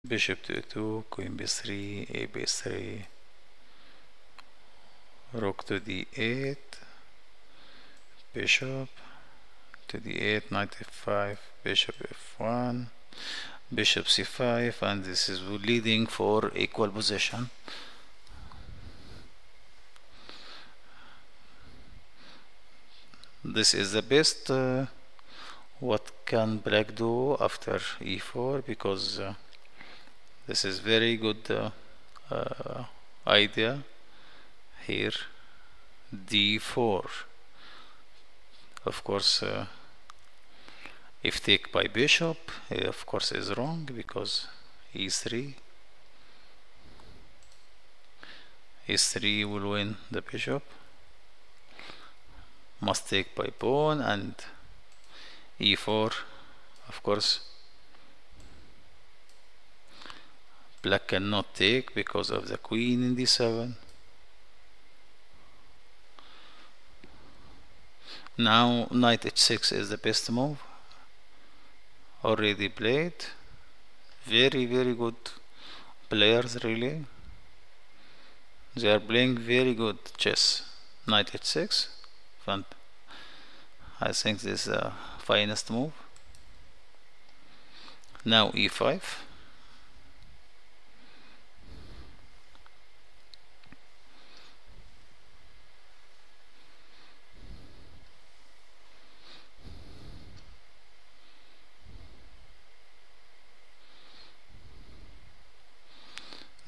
bishop to e2, queen b3, a b3, rook to d8, bishop to d8, knight f5, bishop f1, bishop c5, and this is leading for equal position. This is the best what can black do after e4, because this is very good idea here. d4, of course, if take by bishop, of course is wrong, because e3 will win the bishop. Must take by pawn, and e4, of course black cannot take because of the queen in d7. Now knight h6 is the best move, already played. Very good players, really. They are playing very good chess. Knight h6, fun. I think this is the finest move. Now e5.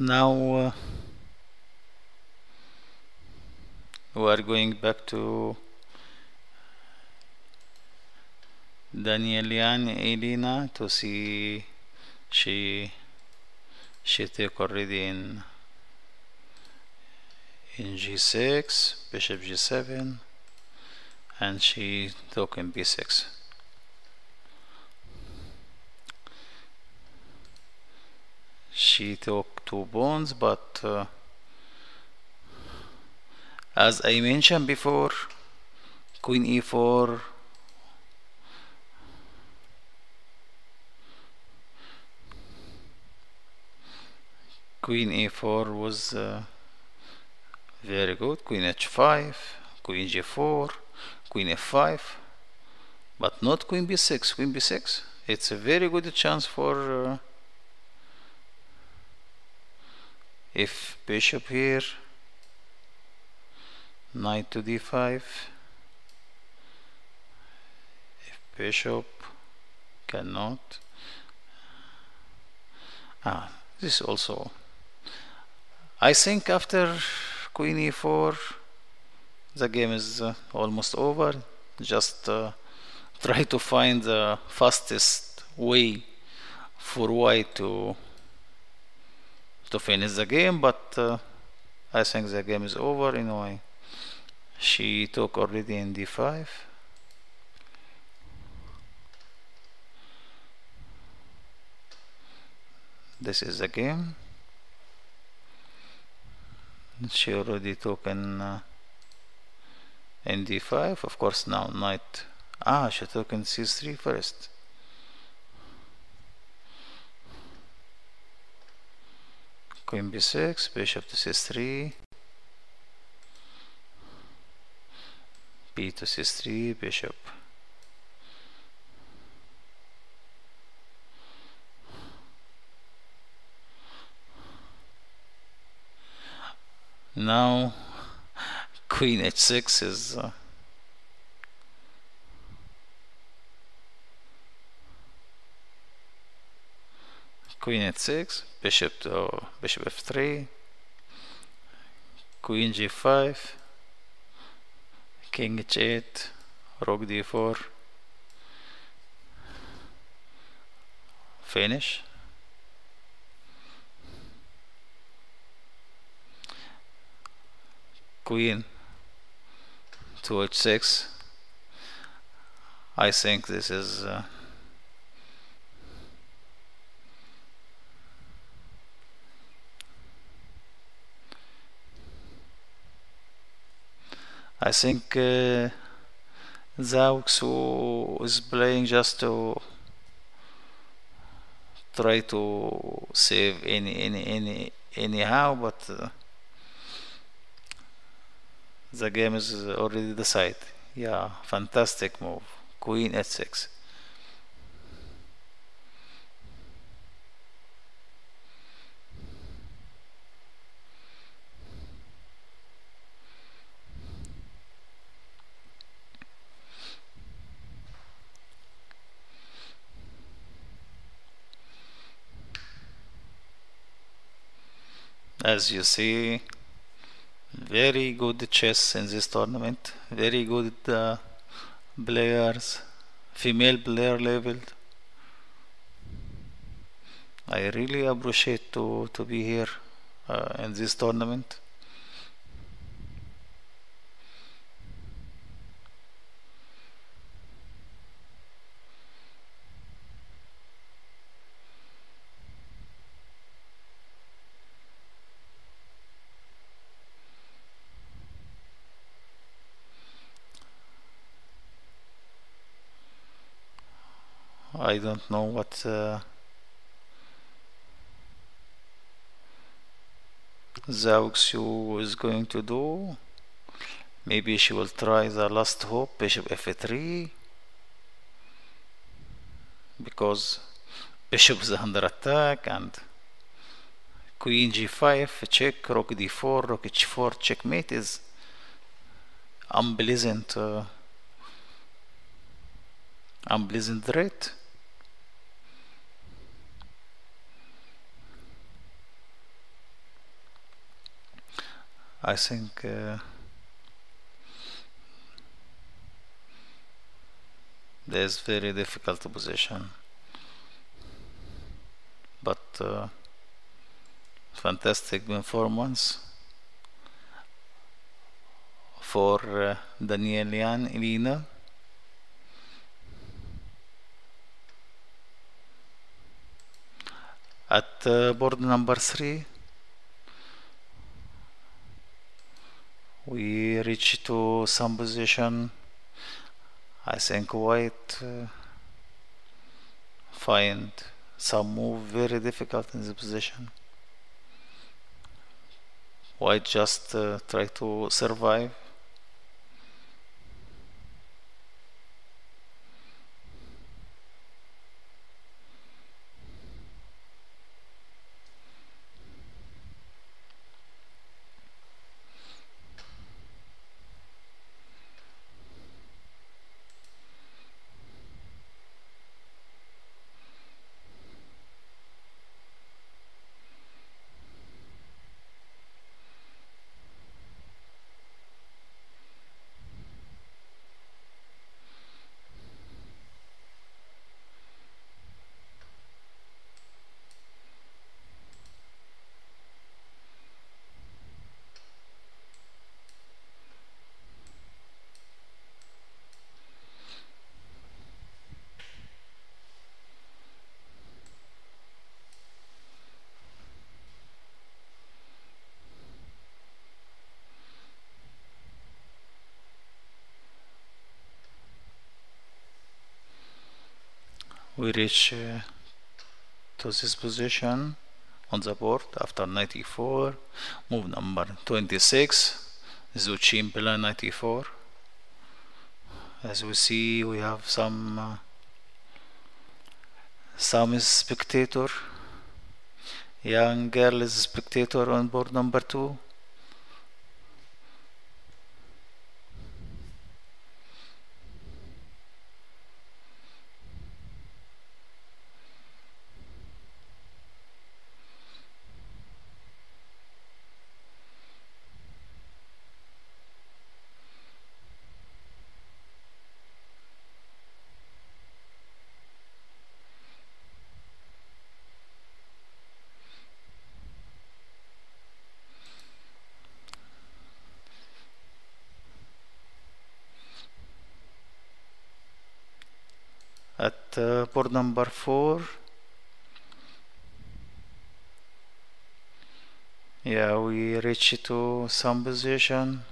Now we are going back to Danielian Elina to see she take already in g6, bishop g7, and she took in b6. She took 2 pawns, but as I mentioned before, queen e4 was very good. Queen h5, queen g4, queen f5, but not queen b6. Queen b6, it's a very good chance for if bishop here, knight to d5, if bishop cannot, this also, I think after queen e4 the game is almost over. Just try to find the fastest way for white to finish the game, but I think the game is over anyway. She took already in d5. This is the game. She already took in d5. Of course now knight, she took in c3 first. Queen b6, bishop to c3, b to c3, bishop. Now queen h6 is queen h6, bishop f3, queen g5, king h8, rook d4, finish. Queen to h6. I think this is I think Zhao Xu is playing just to try to save anyhow, but the game is already decided. Yeah, fantastic move. Queen h6. As you see, very good chess in this tournament. Very good players, female player leveled. I really appreciate to be here in this tournament. I don't know what Zhao Xiu is going to do. Maybe she will try the last hope, bishop f3, because bishop is under attack, and queen g5 check, rook d4, rook h4 checkmate is unpleasant, unpleasant rate. I think there's very difficult position, but fantastic performance for Danielian Elina. At board number 3, we reach to some position. I think white find some move very difficult in the position. White just try to survive. We reach to this position on the board after 94. Move number 26, Zuchin plan 94. As we see, we have some spectator, young girl is spectator on board number 2. At board number 4, yeah, we reach to some position.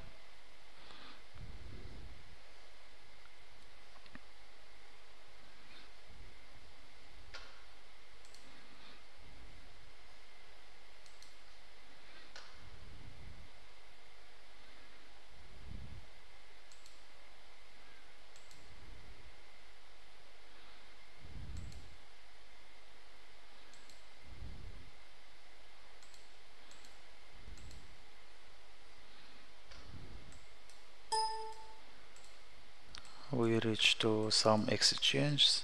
We reach to some exchanges.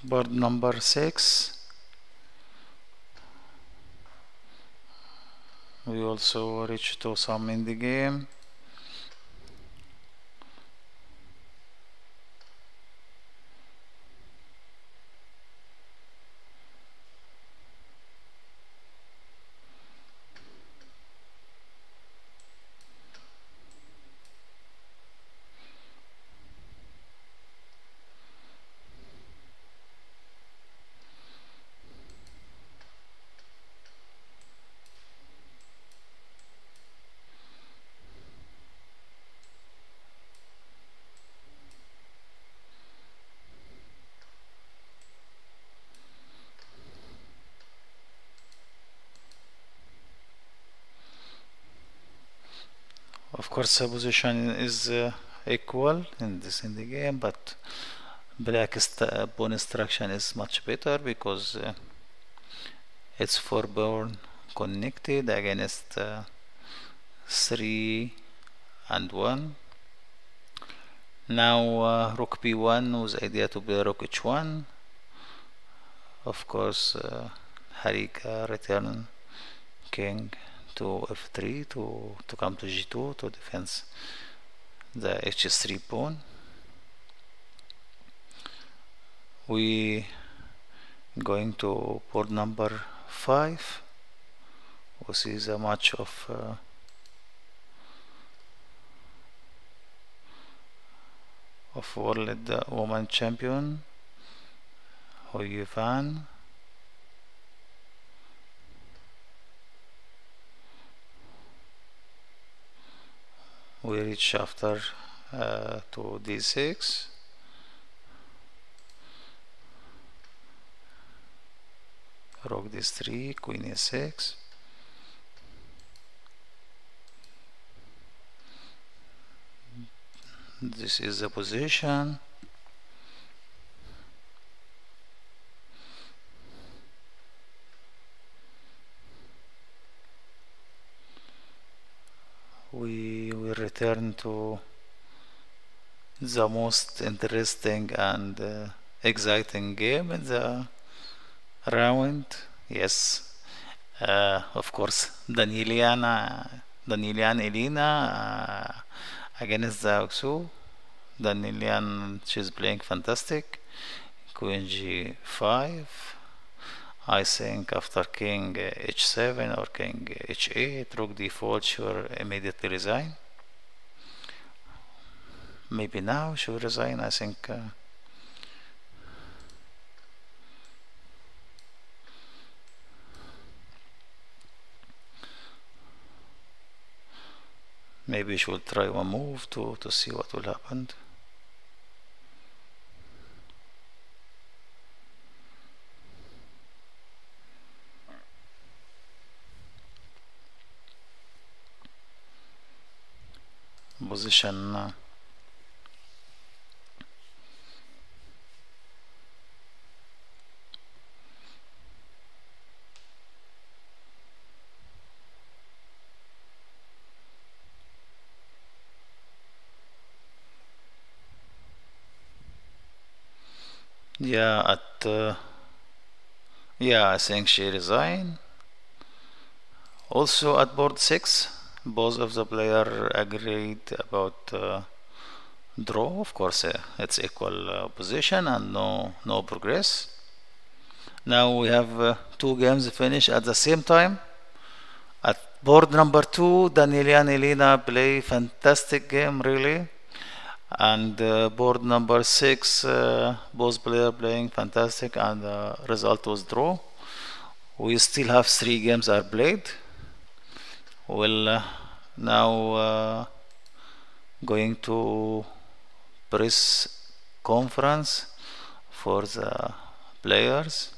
Board number 6. We also reach to some in the game. Of course, the position is equal in the game, but black pawn instruction is much better because it's 4 pawn connected against 3 and 1. Now rook b1 with idea to play rook h1. Of course, Harika return king to f3 to come to g2 to defend the h3 pawn. We going to board number 5. We see the match of world woman champion Fan. We reach after to d6. Rook d3, queen e6. This is the position. We will return to the most interesting and exciting game in the round. Yes, of course, Danielian Elina against the Oxu. Danielian, she's playing fantastic. Queen g5. I think after king h7 or king h8, rook d4, she will immediately resign. Maybe now she will resign. I think maybe she will try one move to see what will happen. Position yeah, I think she resigned. Also at board 6, both of the player agreed about draw. Of course, it's equal position and no progress. Now we have 2 games finished at the same time at Board number 2, Danielian Elina play fantastic game really. And board number 6, both player playing fantastic, and result was draw. We still have 3 games are played. We'll now going to press conference for the players.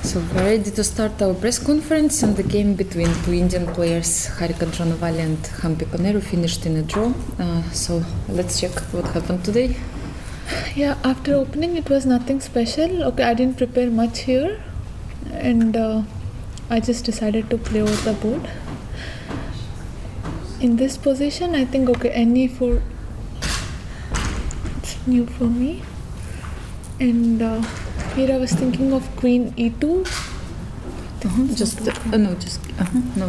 So we're ready to start our press conference, and the game between two Indian players, Harika Dronavali and Hampi Koneru, finished in a draw. So let's check what happened today. Yeah, after opening it was nothing special. Okay, I didn't prepare much here, and I just decided to play over the board. In this position, I think any for it's new for me, and here I was thinking of Queen E2. No,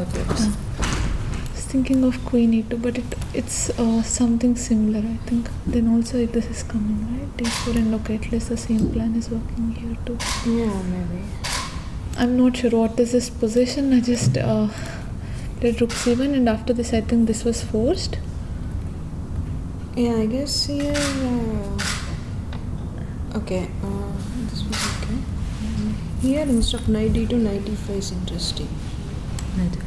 it works. I was thinking of Queen E2, but it's something similar, I think. Then also this is coming, right? D4, and at least the same plan is working here too. Yeah, maybe. I'm not sure what is this position. I just played Rook C1, and after this I think this was forced. Yeah, I guess here. Okay, this was okay. Here instead of knight d2, knight d5 is interesting. Knight d5.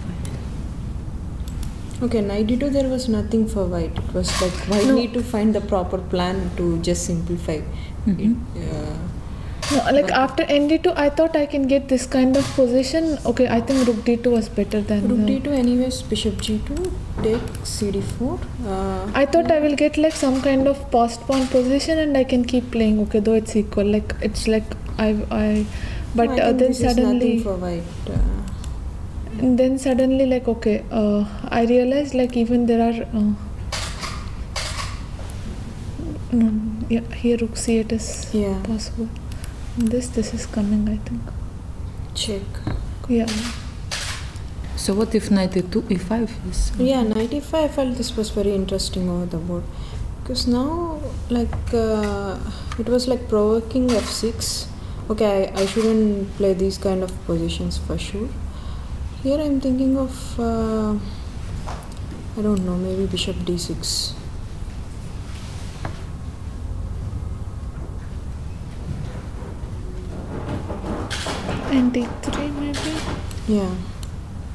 Okay, knight d2 there was nothing for white. It was like white need to find the proper plan to just simplify it. No, after ND2, I thought I can get this kind of position. Okay, I think Rook D2 was better than Rook D2 anyways, Bishop G2, take CD4. I thought I will get some kind of post pawn position, and I can keep playing. Okay, though it's equal. It's like but no, I then this suddenly. is nothing for white. And then suddenly I realized even there are. Here Rook C8 is possible. This is coming, I think. Check. Yeah. So what if knight e2, e5 is? Yeah, knight e5, I felt this was very interesting over the board. Because now, it was provoking f6. Okay, I shouldn't play these kind of positions for sure. Here I'm thinking of, I don't know, maybe Bishop d6. And d3 maybe? Yeah.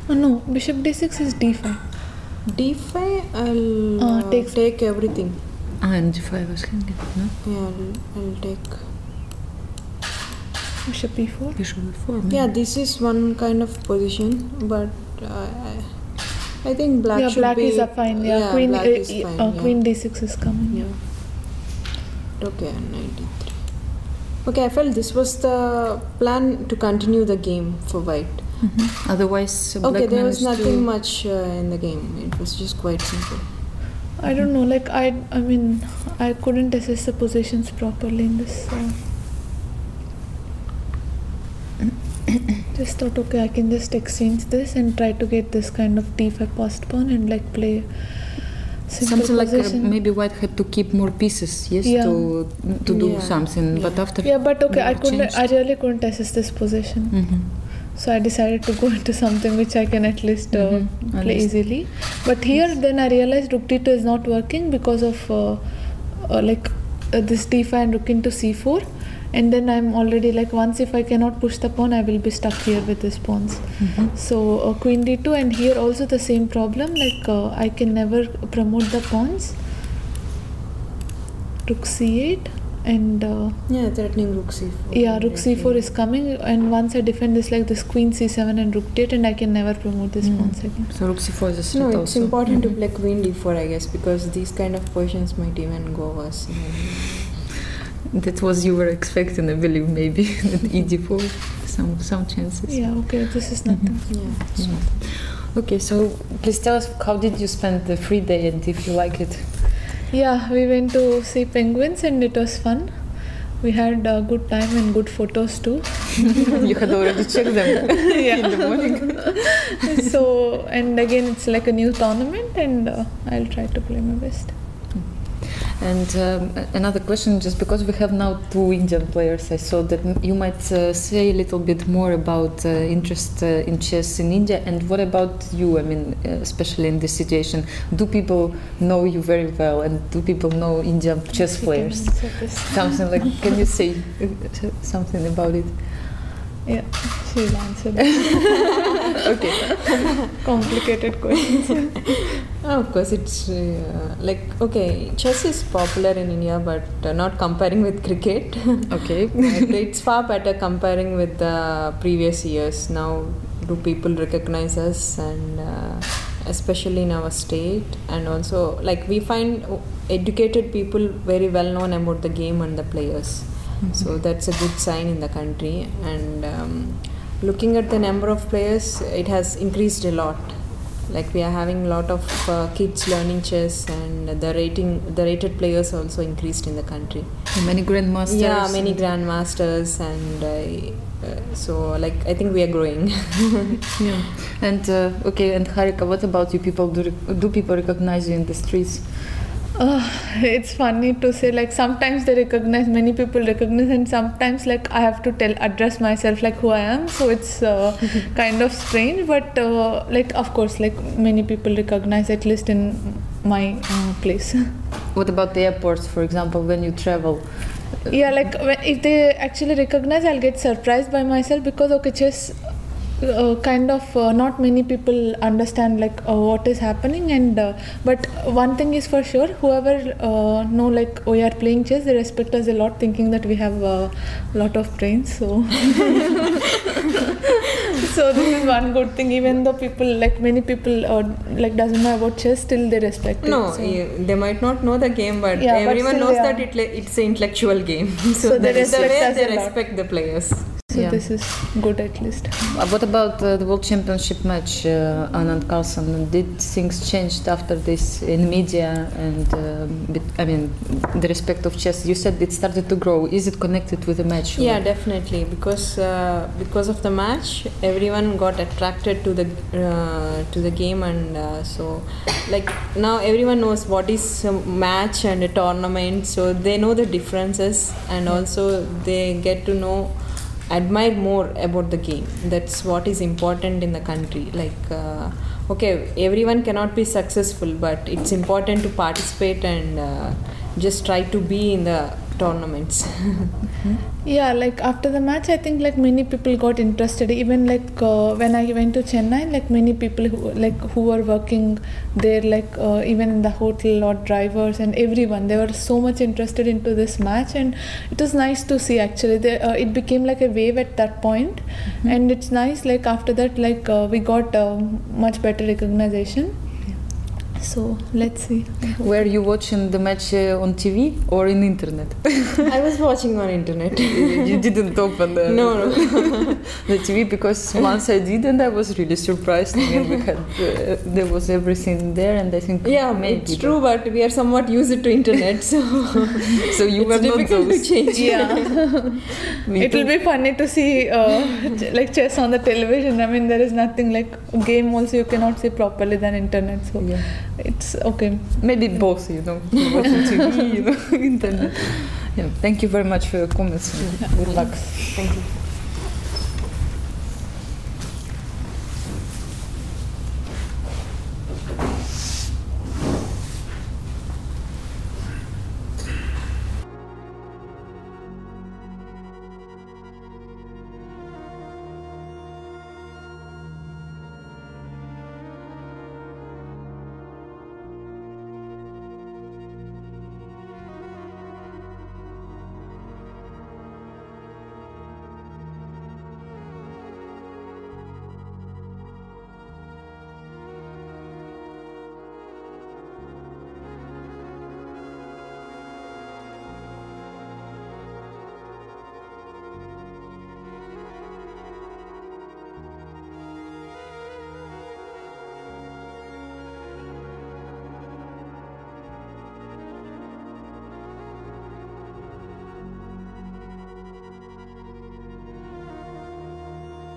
Oh no, Bishop d6 is d5. d5, I'll take everything. And d5 was hanging, no? Yeah, I'll take. Bishop e4? Bishop e4. Maybe. Yeah, this is one kind of position, but I think black should black be... is fine. Yeah, Queen, black is fine, Queen d6 is coming. Yeah. Okay, knight d3. Okay, I felt this was the plan to continue the game for white. Mm-hmm. Otherwise, okay, there was nothing much in the game. It was just quite simple. I don't know. I mean, I couldn't assess the positions properly in this. Just thought, okay, I can just exchange this and try to get this kind of d5 post pawn and play something position. Maybe white had to keep more pieces, yes, to do something. But after but okay, I really couldn't assess this position. Mm-hmm. So I decided to go into something which I can at least play easily. But here then I realized rook d2 is not working because of this d5 and rook into c4. And then I'm already like, once if I cannot push the pawn, I will be stuck here with these pawns. So queen d2, and here also the same problem, like I can never promote the pawns. Rook c8 and threatening rook c4. Yeah, rook c4 is coming, and once I defend this like this queen c7 and rook d8, and I can never promote this pawns again. So rook c4 is a threat. No, it's important to play queen d4, I guess, because these kind of positions might even go worse. That was you were expecting, I believe, maybe that e4, some chances. Yeah, okay, this is nothing. Okay, so please tell us, how did you spend the free day and if you like it? Yeah, we went to see penguins and it was fun. We had a good time and good photos too. You had already checked them in the morning. So, and again, it's like a new tournament, and I'll try to play my best. And another question, just because we have now 2 Indian players, I saw that you might say a little bit more about interest in chess in India, and what about you? I mean, especially in this situation, do people know you very well, and do people know Indian chess players? Something like, can you say something about it? Yeah, she'll answer that. Okay. Complicated questions. Of course, it's chess is popular in India, but not comparing with cricket. Okay. It's far better comparing with the previous years. Now, do people recognize us, and especially in our state, and also like we find educated people very well known about the game and the players. So that's a good sign in the country, and looking at the number of players, it has increased a lot. Like we are having a lot of kids learning chess, and the rated players also increased in the country. Many grandmasters. Yeah, many grandmasters, and so like I think we are growing. Yeah. And okay, and Harika, what about you? Do people recognize you in the streets? It's funny to say, like sometimes many people recognize, and sometimes like I have to address myself like who I am, so it's kind of strange, but like of course like many people recognize, at least in my place. What about the airports, for example, when you travel? Yeah, like if they actually recognize, I'll get surprised by myself, because okay, chess not many people understand like what is happening, and but one thing is for sure, whoever know like we are playing chess, they respect us a lot, thinking that we have a lot of brains. So so this is one good thing, even though many people like doesn't know about chess, still they respect it. No, so. They might not know the game, but everyone knows that it's an intellectual game. So they that is the way they lot. respect the players. So this is good, at least. What about the World Championship match, Anand Carlsen? Did things change after this in media and the respect of chess? You said it started to grow. Is it connected with the match? Yeah, definitely, because of the match, everyone got attracted to the game, and so like now everyone knows what is a match and a tournament. So they know the differences, and also they get to admire more about the game. That's what is important in the country. Like okay, everyone cannot be successful, but it's important to participate and just try to be in the tournaments. Yeah, like after the match, I think like many people got interested. Even like when I went to Chennai, like many people who were working there, like even in the hotel or drivers and everyone, they were so much interested into this match, and it was nice to see actually. It became like a wave at that point, and it's nice. Like after that, like we got much better recognition. So let's see. Were you watching the match on TV or in internet? I was watching on internet. You didn't open no. the TV, because once I did, and I was really surprised. I mean, we had there was everything there, and I think maybe it's true, but we are somewhat used to internet, so so you were not difficult those. to change. Yeah, it will be funny to see like chess on the television. I mean, there is nothing like game. Also, you cannot see properly than internet. So it's okay. Maybe both, watching TV, internet. Yeah. Thank you very much for your comments. Good luck. Thank you.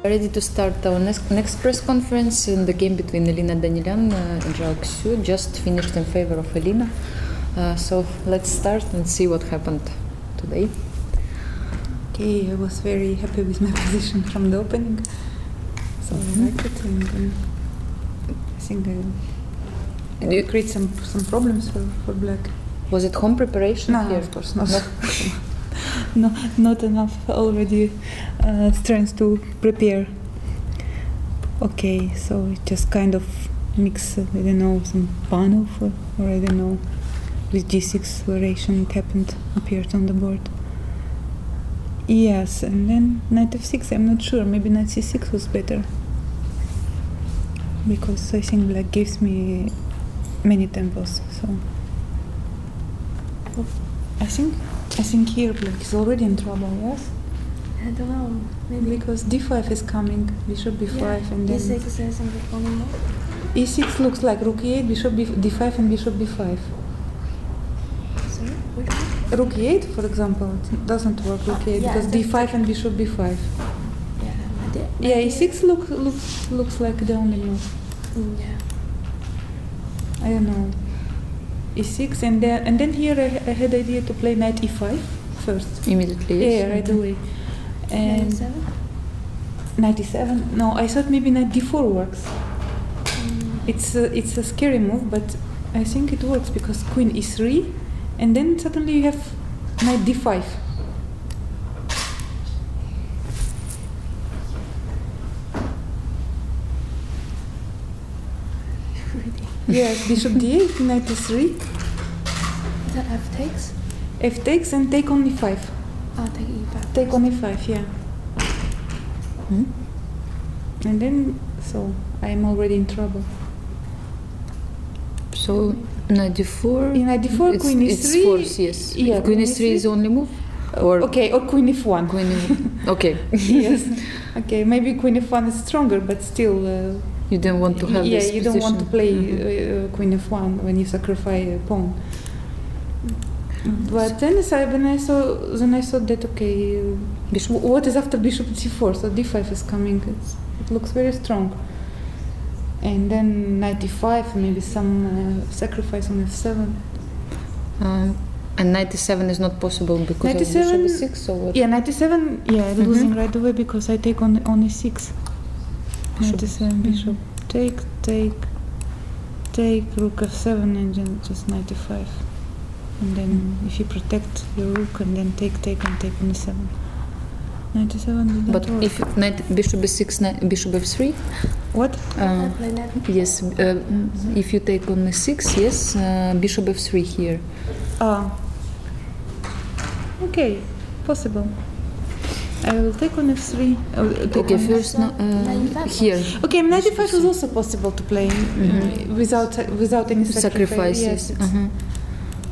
Ready to start our next press conference in the game between Elina Danielian and Zhao Xiu, just finished in favor of Elina. So let's start and see what happened today. Okay, I was very happy with my position from the opening, so I liked it, and I think I create some problems for black. Was it home preparation? No, here? of course not. No, not enough already strength to prepare. Okay, so it just kind of mix, I don't know, some panel or I don't know, with g6 variation it happened, appeared on the board. Yes, and then knight f6, I'm not sure, maybe knight c6 was better. Because I think black gives me many tempos, so I think here black is already in trouble, yes? I don't know, maybe. Because d5 is coming, bishop b5, Yeah, and then e6 is something coming more. e6 looks like rook e8, bishop d5 and bishop b5. Sorry, which one? Rook e8, for example, it doesn't work rook e8 yeah, because d5 and bishop b5. Yeah, Yeah, e6 looks like the only move. Yeah. I don't know. e6 and then here I had the idea to play knight e5 first. Immediately, yes. Yeah, right away. And 97? knight e7. No, I thought maybe knight d4 works. It's a scary move, but I think it works because queen e3, and then suddenly you have knight d5. Yes, bishop d8, knight e3, Is that f takes? f takes and take on e5. Ah, take e5. Take on e5, yeah. And then, so I'm already in trouble. So knight d4. In knight d4, queen e3. It's force, yes. Yeah, Queen e3 is the only move. Or Okay, or queen f1. Queen e- okay. Yes. Okay, maybe queen f1 is stronger, but still. You don't want to have yeah, this you don't want to position. play queen f1 when you sacrifice a pawn. But then I thought that okay, what is after bishop c4? So d5 is coming. It looks very strong. And then knight e5, maybe some sacrifice on f7. And knight e7 is not possible because Knight of e7 bishop e6 or what? Yeah, knight e7. Yeah, losing right away because I take on e6. Knight e7, bishop. Take, rook f7, and then just knight e5. And then if you protect your rook, and then take on e7. Knight e7 didn't But work. if bishop b6, bishop f3, What? I play that. yes. If you take on e6, yes, bishop f3 here. Okay, possible. I will take on f3. Okay, first here. Okay, knight e5 is also possible to play without any sacrifice. Sacrifices. Yes,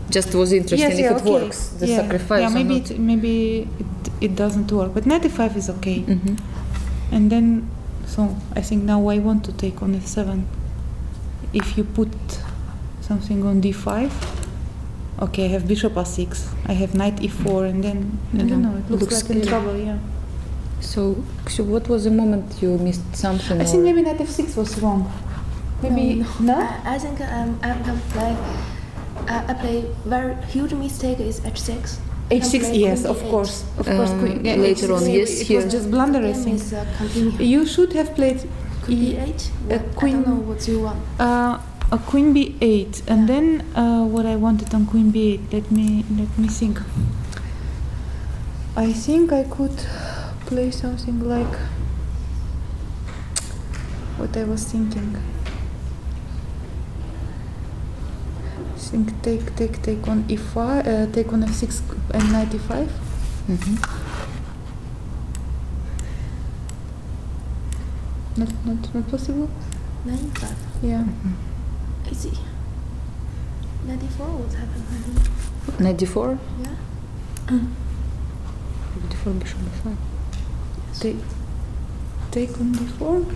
Just was interesting if it okay. works. The sacrifice. Yeah, or maybe not. maybe it doesn't work, but knight e5 is okay. And then, so I think now I want to take on f7. If you put something on d5, okay, I have bishop a6. I have knight e4, and then I don't know. It looks like in scary. trouble. Yeah. So what was the moment you missed something? I think maybe knight f6 was wrong. Maybe no. I think I can play. I play very huge mistake is h6. h6, yes, of course, queen. Yeah, later h6, on, yes, it here. was just blunder. I Game think is continue. you should have played Queen b8. queen- I don't know what you want. a queen b8, and then what I wanted on queen b8. Let me think. I think I could play something like what I was thinking. I think take on e5, take on f6 and knight e5. Not possible. 95. Yeah. Easy. 94. What happened? Knight d4. Yeah. D4 bishop b5. Take on d4.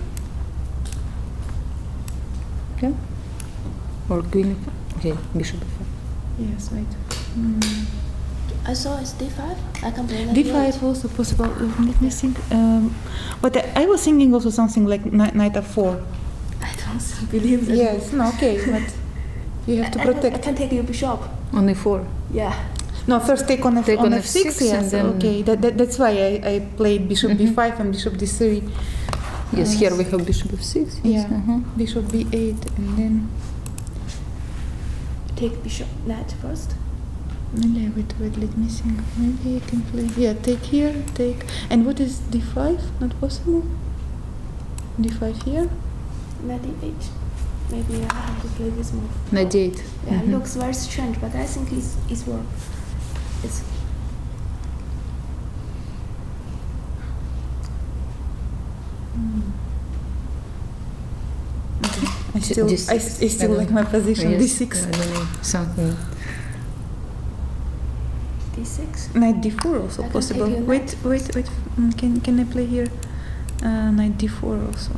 Yeah. Or queen. Okay, bishop b5. Yes, wait. I saw it's d5. I can play like d5 also possible. Let me think. But I was thinking also something like knight f4. I don't believe that. Yes, no, okay, but you have to protect. I can take your bishop. On e4. Yeah. No, first take on Take on f6, f6 yes, and then okay. That's why I played bishop b5 and bishop d3. yes, here we have bishop f6. Yes. Yeah, bishop b8 and then... Take bishop knight first. Wait, let me think. Maybe I can play... Yeah, take here, take... And what is d5? Not possible? d5 here? Knight d8. Maybe I have to play this move. Knight d8. Yeah, it looks very strange, but I think it's work. It's I still like my position, yes, d6. I don't know, something. d6. Knight d4 also I can possible. take your Wait. Can I play here? Knight d4 also.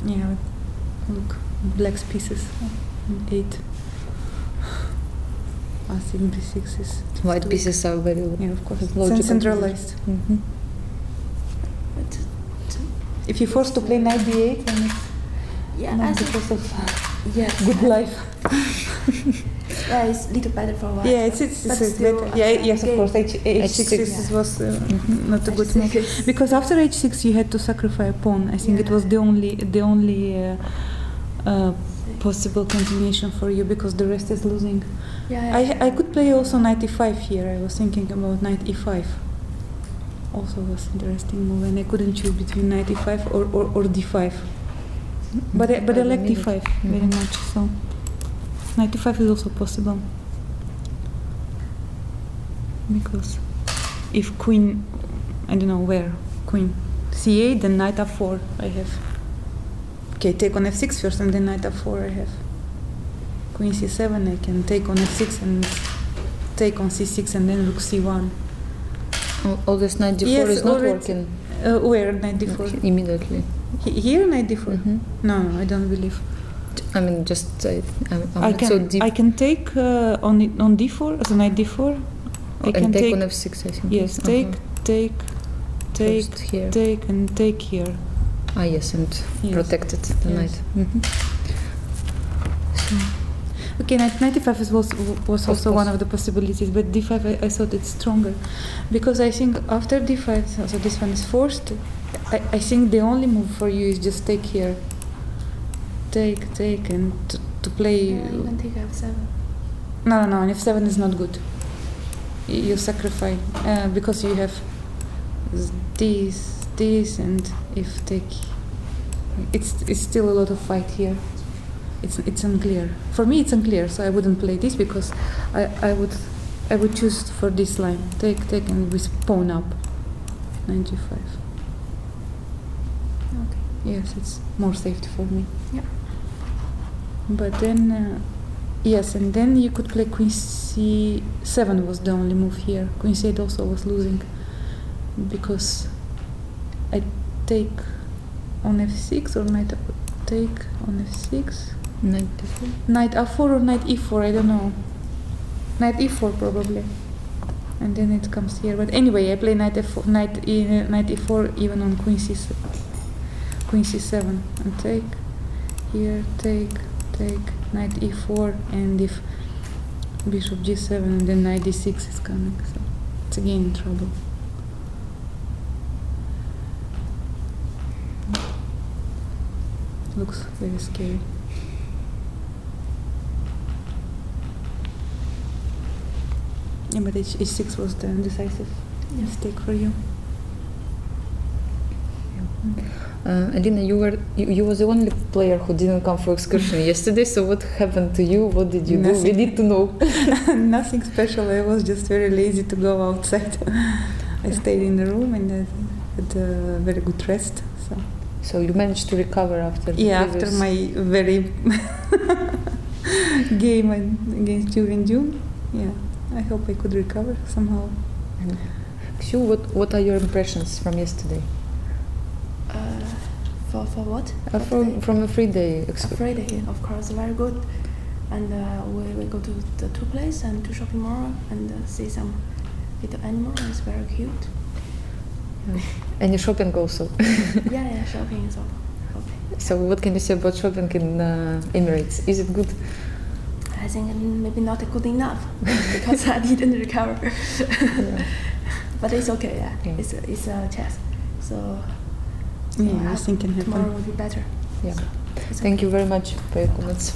Yeah, look, black pieces. 8. I think d6 is... White pieces are very Yeah, of course. logical. Centralized. But If you force to play knight d8, then it's yeah, I not think because of yeah, good life. yeah, it's little better for white. Yeah, it's but still, better. Yeah, yes, of game. course. H6 was not a good move because after h6 you had to sacrifice a pawn. I think it was the only possible continuation for you because the rest is losing. Yeah, I could play also knight e5 here. I was thinking about knight e5. Also was interesting move, and I couldn't choose between knight e5 or d5. But I like d5 very much. So knight e5 is also possible because if queen, I don't know where, queen c8, then knight f4 I have. Okay, take on f6 first and then knight f4 I have. Queen c7, I can take on f6 and take on c6 and then rook c1. All this knight d4 Yes, is not already. working Where knight d4? immediately. Here knight d4? No, I don't believe. I mean, just I'm I not so can deep. I can take on d4 as a knight d4. I can and take take on f6, I think. yes, take, First here. take, and take here. Ah, yes, and Yes. protected the Yes. knight. So, Okay, knight e5 was also one of the possibilities, but d5 I thought it's stronger because I think after d5, so this one is forced. I think the only move for you is just take here. Take, and to play. Yeah, you can take f7. No, and f7 is not good. You sacrifice because you have this, and if take, it's still a lot of fight here. It's unclear. For me, it's unclear, so I wouldn't play this because I would choose for this line. Take, and with pawn up. 95. Okay. Yes, it's more safety for me. Yeah. But then, yes, and then you could play queen c7 was the only move here. Queen c8 also was losing because I take on f6 or knight take on f6. knight d4. Knight f4 or knight e4, I don't know. Knight e4 probably. And then it comes here. But anyway, I play knight f4, knight e4 even on queen c7. And take here, take, knight e4, and if bishop g7 and then knight d6 is coming, so it's again in trouble. Looks very scary. Yeah, but h6 was the decisive mistake for you. Elina, you was the only player who didn't come for excursion yesterday. So what happened to you? What did you do? We need to know. Nothing special. I was just very lazy to go outside. I stayed in the room and I had a very good rest. So you managed to recover after the after my very game against you in June. Yeah, I hope I could recover somehow. Xiu, what are your impressions from yesterday? For what? From a FIDE. Friday, of course, very good. And we go to the two places and to shopping mall and see some little animal. It's very cute. Any shopping also? Yeah, shopping is also. Okay. So what can you say about shopping in Emirates? Is it good? I think maybe not good enough because I didn't recover. But it's okay. Yeah. It's a chance. So I think can happen. Tomorrow will be better. Yeah. So Thank you very much for your comments.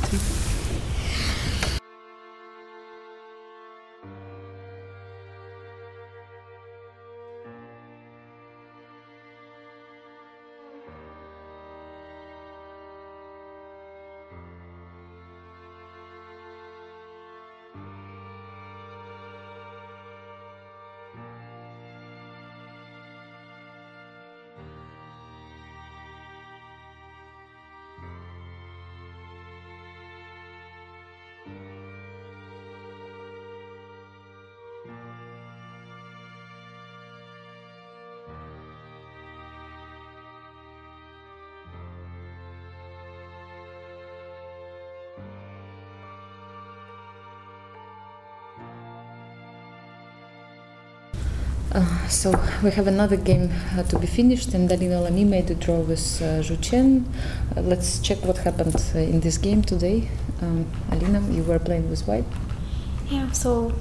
So we have another game to be finished, and Elina Danielian made a draw with Zhu Chen. Let's check what happened in this game today. Elina, you were playing with white. Yeah, so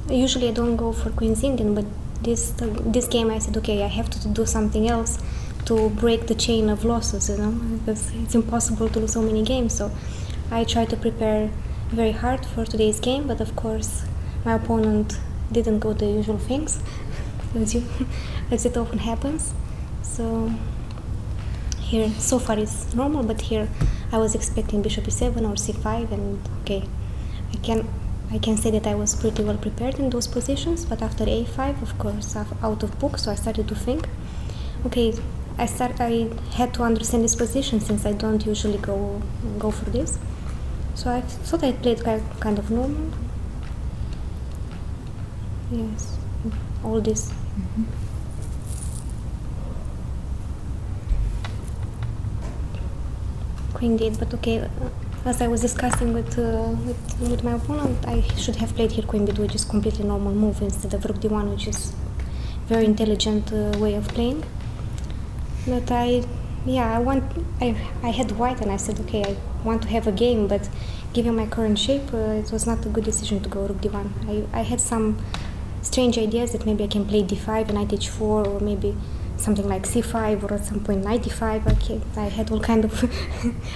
usually I don't go for Queen's Indian, but this game I said, okay, I have to do something else to break the chain of losses, you know, because it's impossible to lose so many games. So I tried to prepare very hard for today's game, but of course my opponent didn't go the usual things, as it often happens. So here, so far it's normal, but here I was expecting bishop e7 or c5, and okay, I can say that I was pretty well prepared in those positions, but after a5, of course, out of book, so I started to think, okay, I had to understand this position since I don't usually go for this. So I thought I played kind of normal. Yes, all this. Mm-hmm. Queen d8, but okay, as I was discussing with my opponent, I should have played here queen b2, which is completely normal move, instead of rook d1, which is very intelligent way of playing. But I had white, and I said, okay, I want to have a game, but given my current shape, it was not a good decision to go rook d1. I had some strange ideas that maybe I can play d5 and knight h4, or maybe something like c5, or at some point knight d5. I had all kind of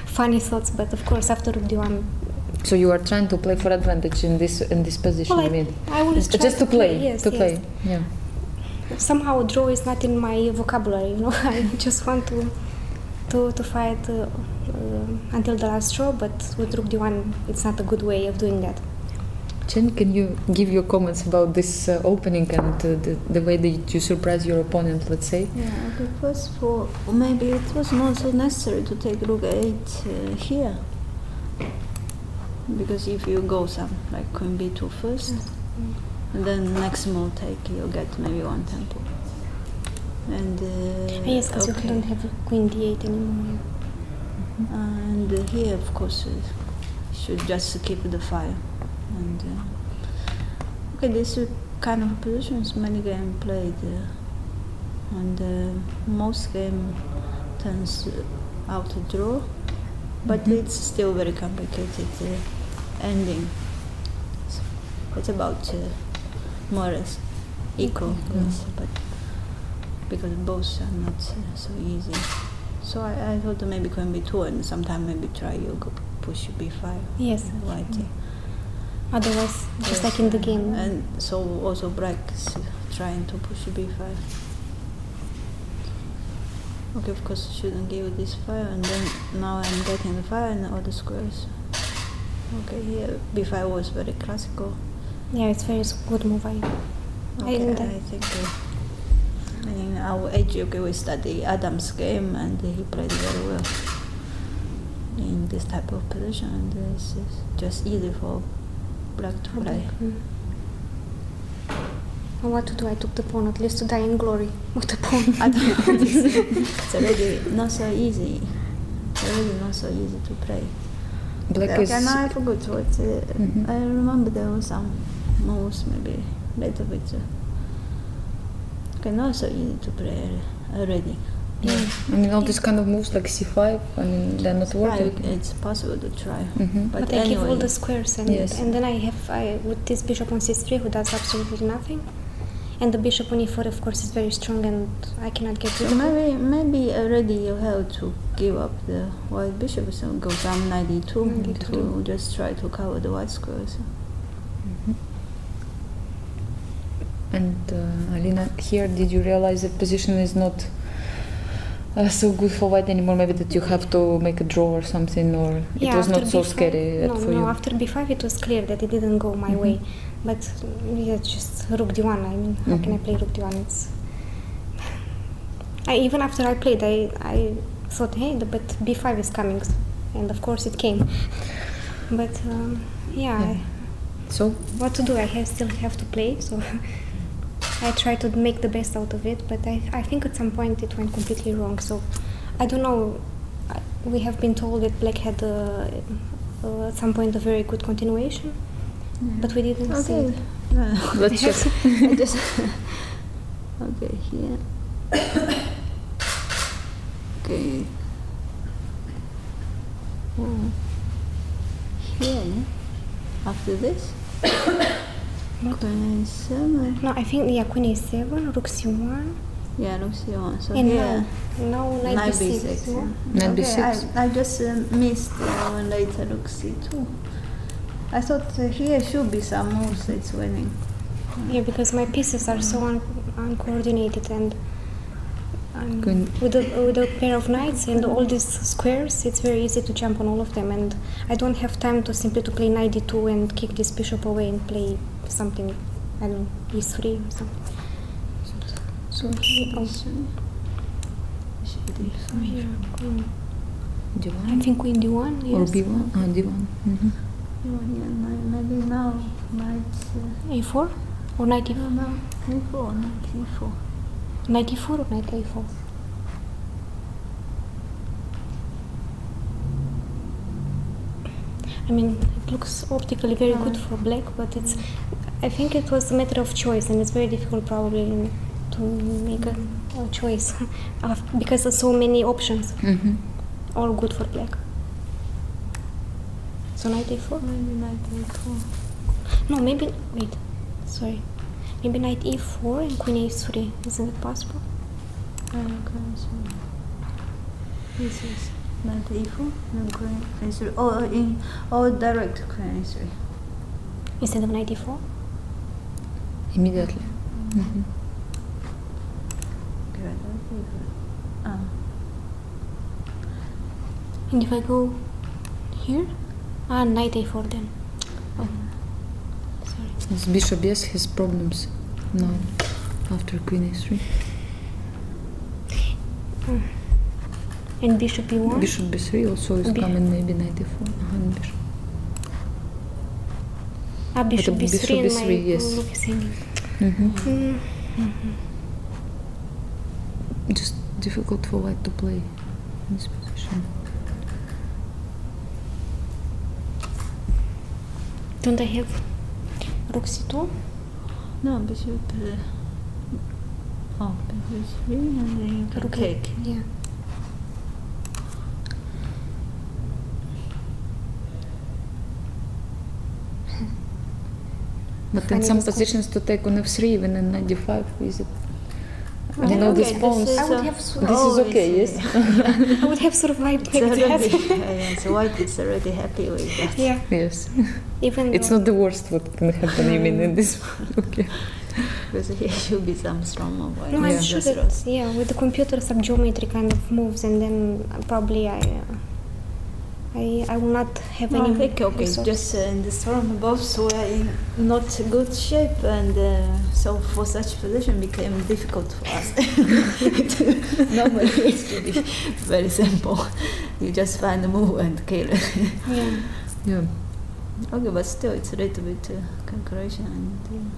funny thoughts, but of course after rook d1. So you are trying to play for advantage in this position. Well, I mean, I always try just to play. Yes, to yes. play. Yeah. Somehow draw is not in my vocabulary. You know, I just want to fight until the last draw. But with rook d1, it's not a good way of doing that. Chen, can you give your comments about this opening and the way that you surprise your opponent, let's say? Yeah, okay, first of all, maybe it was not so necessary to take rook 8 here. Because if you go some, like queen b2 first, and then next move take, you get maybe one tempo. And yes, because okay. you don't have queen d8 anymore. And here, of course, should just keep the fire. And okay, this kind of positions many game played, and most game turns out to draw, but it's still very complicated ending. It's about more or less equal, yes, but because both are not so easy. So I thought maybe queen b2, and sometime maybe try you go push b5. Yes. White. Otherwise, just like in the game. And so also black is trying to push b5. Okay, of course shouldn't give this fire, and then now I'm getting the fire and all the squares. Okay, here b5 was very classical. Yeah, it's very good move. Okay, I think in our age, okay, we study Adam's game, and he played very well in this type of position, and this is just easy for black to play. What to do? I took the pawn, at least to die in glory with the pawn. I don't know. It's already not so easy. It's already not so easy to play. Black Okay, is... now I forgot what. I remember there was some moves, maybe later bit. Okay, not so easy to play already. Yeah. I mean, all these kind of moves like c5, I mean, they're not working. It's possible to try. But I give all the squares, and Yes. and then I have with this bishop on c3 who does absolutely nothing, and the bishop on e4 of course is very strong, and I cannot get rid So of it. maybe already you have to give up the white bishop, so go down 92 to just try to cover the white squares. And Alina, here did you realize that position is not so good for white anymore? Maybe that you have to make a draw or something, or it was after not so B5 scary for you? No, after b5 it was clear that it didn't go my way. But yeah, just rook d1. I mean, how can I play rook d1? It's even after I played, I thought, hey, but b5 is coming, and of course it came. But So what to do? Still have to play, so I try to make the best out of it. But I think at some point it went completely wrong. So I don't know. We have been told that black had at some point a very good continuation, but we didn't see it. let's check. I just okay here. Okay. Here. After this. Queen 7. No, I think queen a7, rook c1. Yeah, rook c1. So And here. now knight b6. b6. Knight Okay, b6. I just missed one later rook c2. I thought here should be some moves it's winning. Yeah, because my pieces are so uncoordinated, and Queen. with a pair of knights and all these squares, it's very easy to jump on all of them, and I don't have time to simply to play knight d2 and kick this bishop away and play something, I don't know, e3 or something. So here, here queen. D1? I think queen d1, yes. Or b1? D1. Maybe now knight a4 or knight e4? no, e4, knight e4. Knight e4 or knight a4? I mean, it looks optically very good for black, but I think it was a matter of choice, and it's very difficult probably to make a choice because there's so many options, all good for black. So knight a4? Maybe knight a4. No, maybe, wait, sorry. Maybe knight e4 and queen a3, isn't it possible? Okay, so this is knight e4 and queen a3, or direct queen a3. Instead of knight e4? Immediately. And if I go here? Knight a4 then. Oh, sorry. This bishop, yes, has problems now after queen a3. And bishop e1? Bishop b3 also is coming, maybe knight e4. Bishop. Bishop But b3 bishop and b3, my yes. rook is hanging. Just difficult for white to play in this position. Don't I have rook c2? No, bishop. Bishop 3 and then you can take. Yeah. But in some positions to take on f3, even in knight d5, is it? You know, these pawns. I would have This is okay, yes? I would have survived It's maybe already, that. so white is already happy with that. Yeah. Yes. Even It's though not the worst what can happen, you mean, in this. Okay. Because here should be some strong move. No, I'm sure that, with the computer subgeometry kind of moves, and then probably I will not have No, any I think okay, resource. just in the storm both were in not good shape, and so for such position became difficult for us. Normally it should be very simple. You just find the move and kill it. Yeah. Yeah. Okay, but still it's a little bit calculation and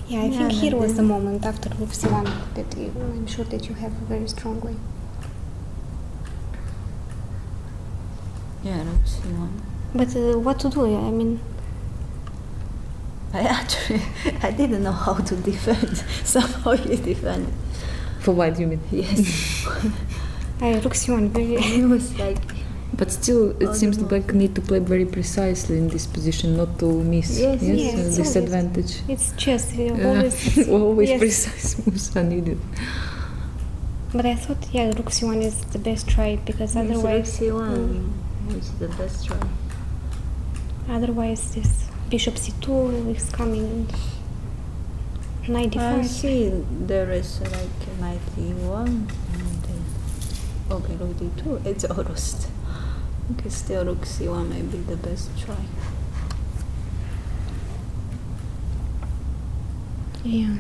Yeah, I think here was the moment after rook c1 that I'm sure that you have a very strong way. Yeah, rook c1. But what to do? I mean, I didn't know how to defend. Somehow you defend. For white, you mean? Yes. rook c1 very. It was like. But still, it seems the black need to play very precisely in this position, not to miss. Yes, it's disadvantage. It's chess. Always, always yes. precise moves are needed. But I thought, rook c1 is the best try because otherwise. Rook c1 is the best try. Otherwise, this bishop c2 is coming. Knight d5. I see there is like knight e1 and okay, rook d2. It's almost. Okay, still rook c1 may be the best try. Yeah.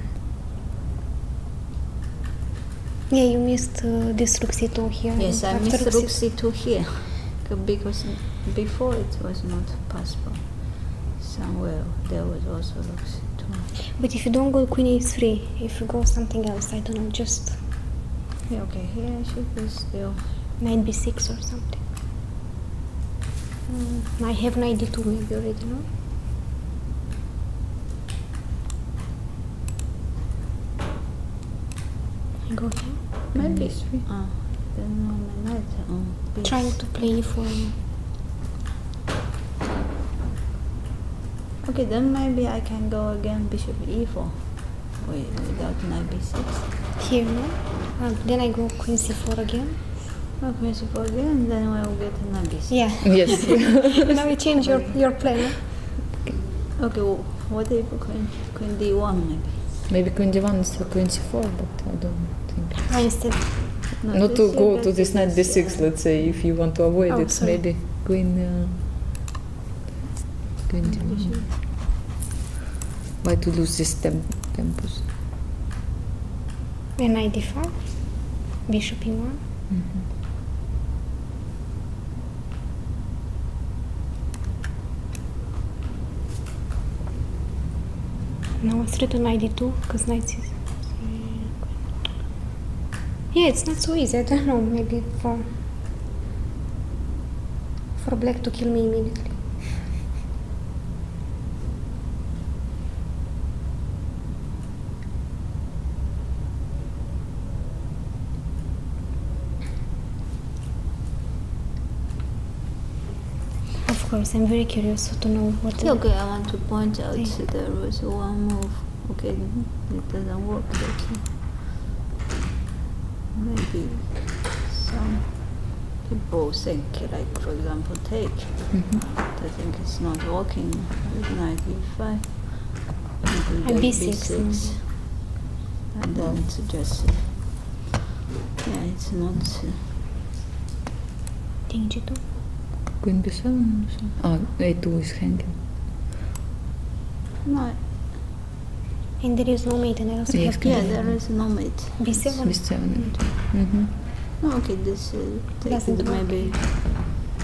Yeah, you missed this rook c2 here. Yes, I missed rook c2 here because before it was not possible. Somewhere there was also rook c2. But if you don't go queen e3, if you go something else, I don't know, just Yeah, okay, here should be still. knight b6 or something. I have knight d2 maybe already, no? I go here. Maybe. Then on my knight on b6. Trying to play e4. Okay, then maybe I can go again bishop e4 without knight b6. Here, no? Then I go queen c4 again. Queen c4 again, then I will get a knight b6. Yeah. Yes. Now you change your plan, no? Okay, well, what if queen d1 maybe? Maybe queen d1 is queen c4, but I don't think. Instead. Not to go to this knight d6, let's say, if you want to avoid it. Sorry. Maybe queen d1. Why to lose this tempos? And knight d5. Bishop e1. Now I threw to knight d2 because knight is. Yeah, it's not so easy. I don't know. Maybe for black to kill me immediately. Of course, I'm very curious to know what. Okay, I want to point out there was one move. Okay, it doesn't work. Maybe some people think, like for example, take. I think it's not working with knight e5. And b6. And then it's just it's not. King g2. Queen b7 or a2 is hanging. No. And there is no mate, and I also Yes, have There is no mate. b7. b7. Okay, this Doesn't work. maybe.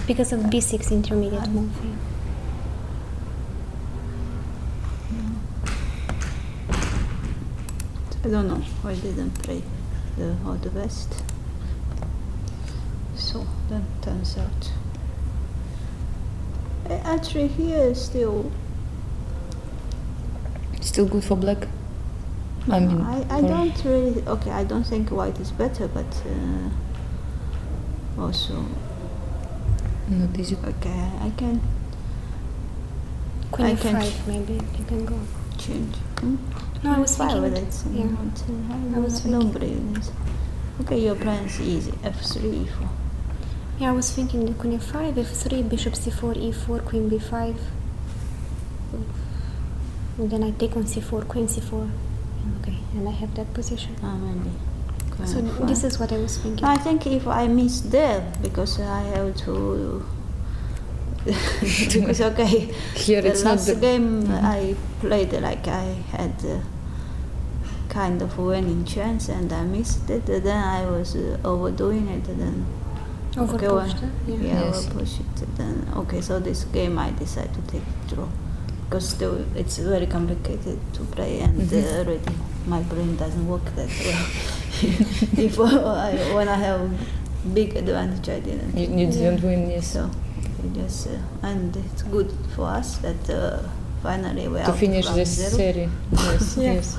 Because of b6 intermediate move. I don't know. I didn't play all the best. So that turns out. Actually, here is still. Still good for black. I don't really. Okay, I don't think white is better, but also. Not easy. Okay, I can. Queen e5 maybe you can go. Change. No, I was thinking. I was thinking. Okay, your plan is easy. F3, E4. Yeah, I was thinking the queen e5, f3, bishop c4, e4, queen b5. And then I take on c4, queen c4. Okay, and I have that position. Maybe. So this is what I was thinking. I think if I miss there, because I have to. Because okay, here the it's last not the game I played like I had kind of winning chance and I missed it. Then I was overdoing it. Then Overpushed, overpush it. Then okay, so this game I decided to take draw. because still it's very complicated to play, and already my brain doesn't work that well. Before when I have big advantage, I didn't. You didn't win, yes. So we just and it's good for us that finally we to out finish from this zero. series. Yes, yes.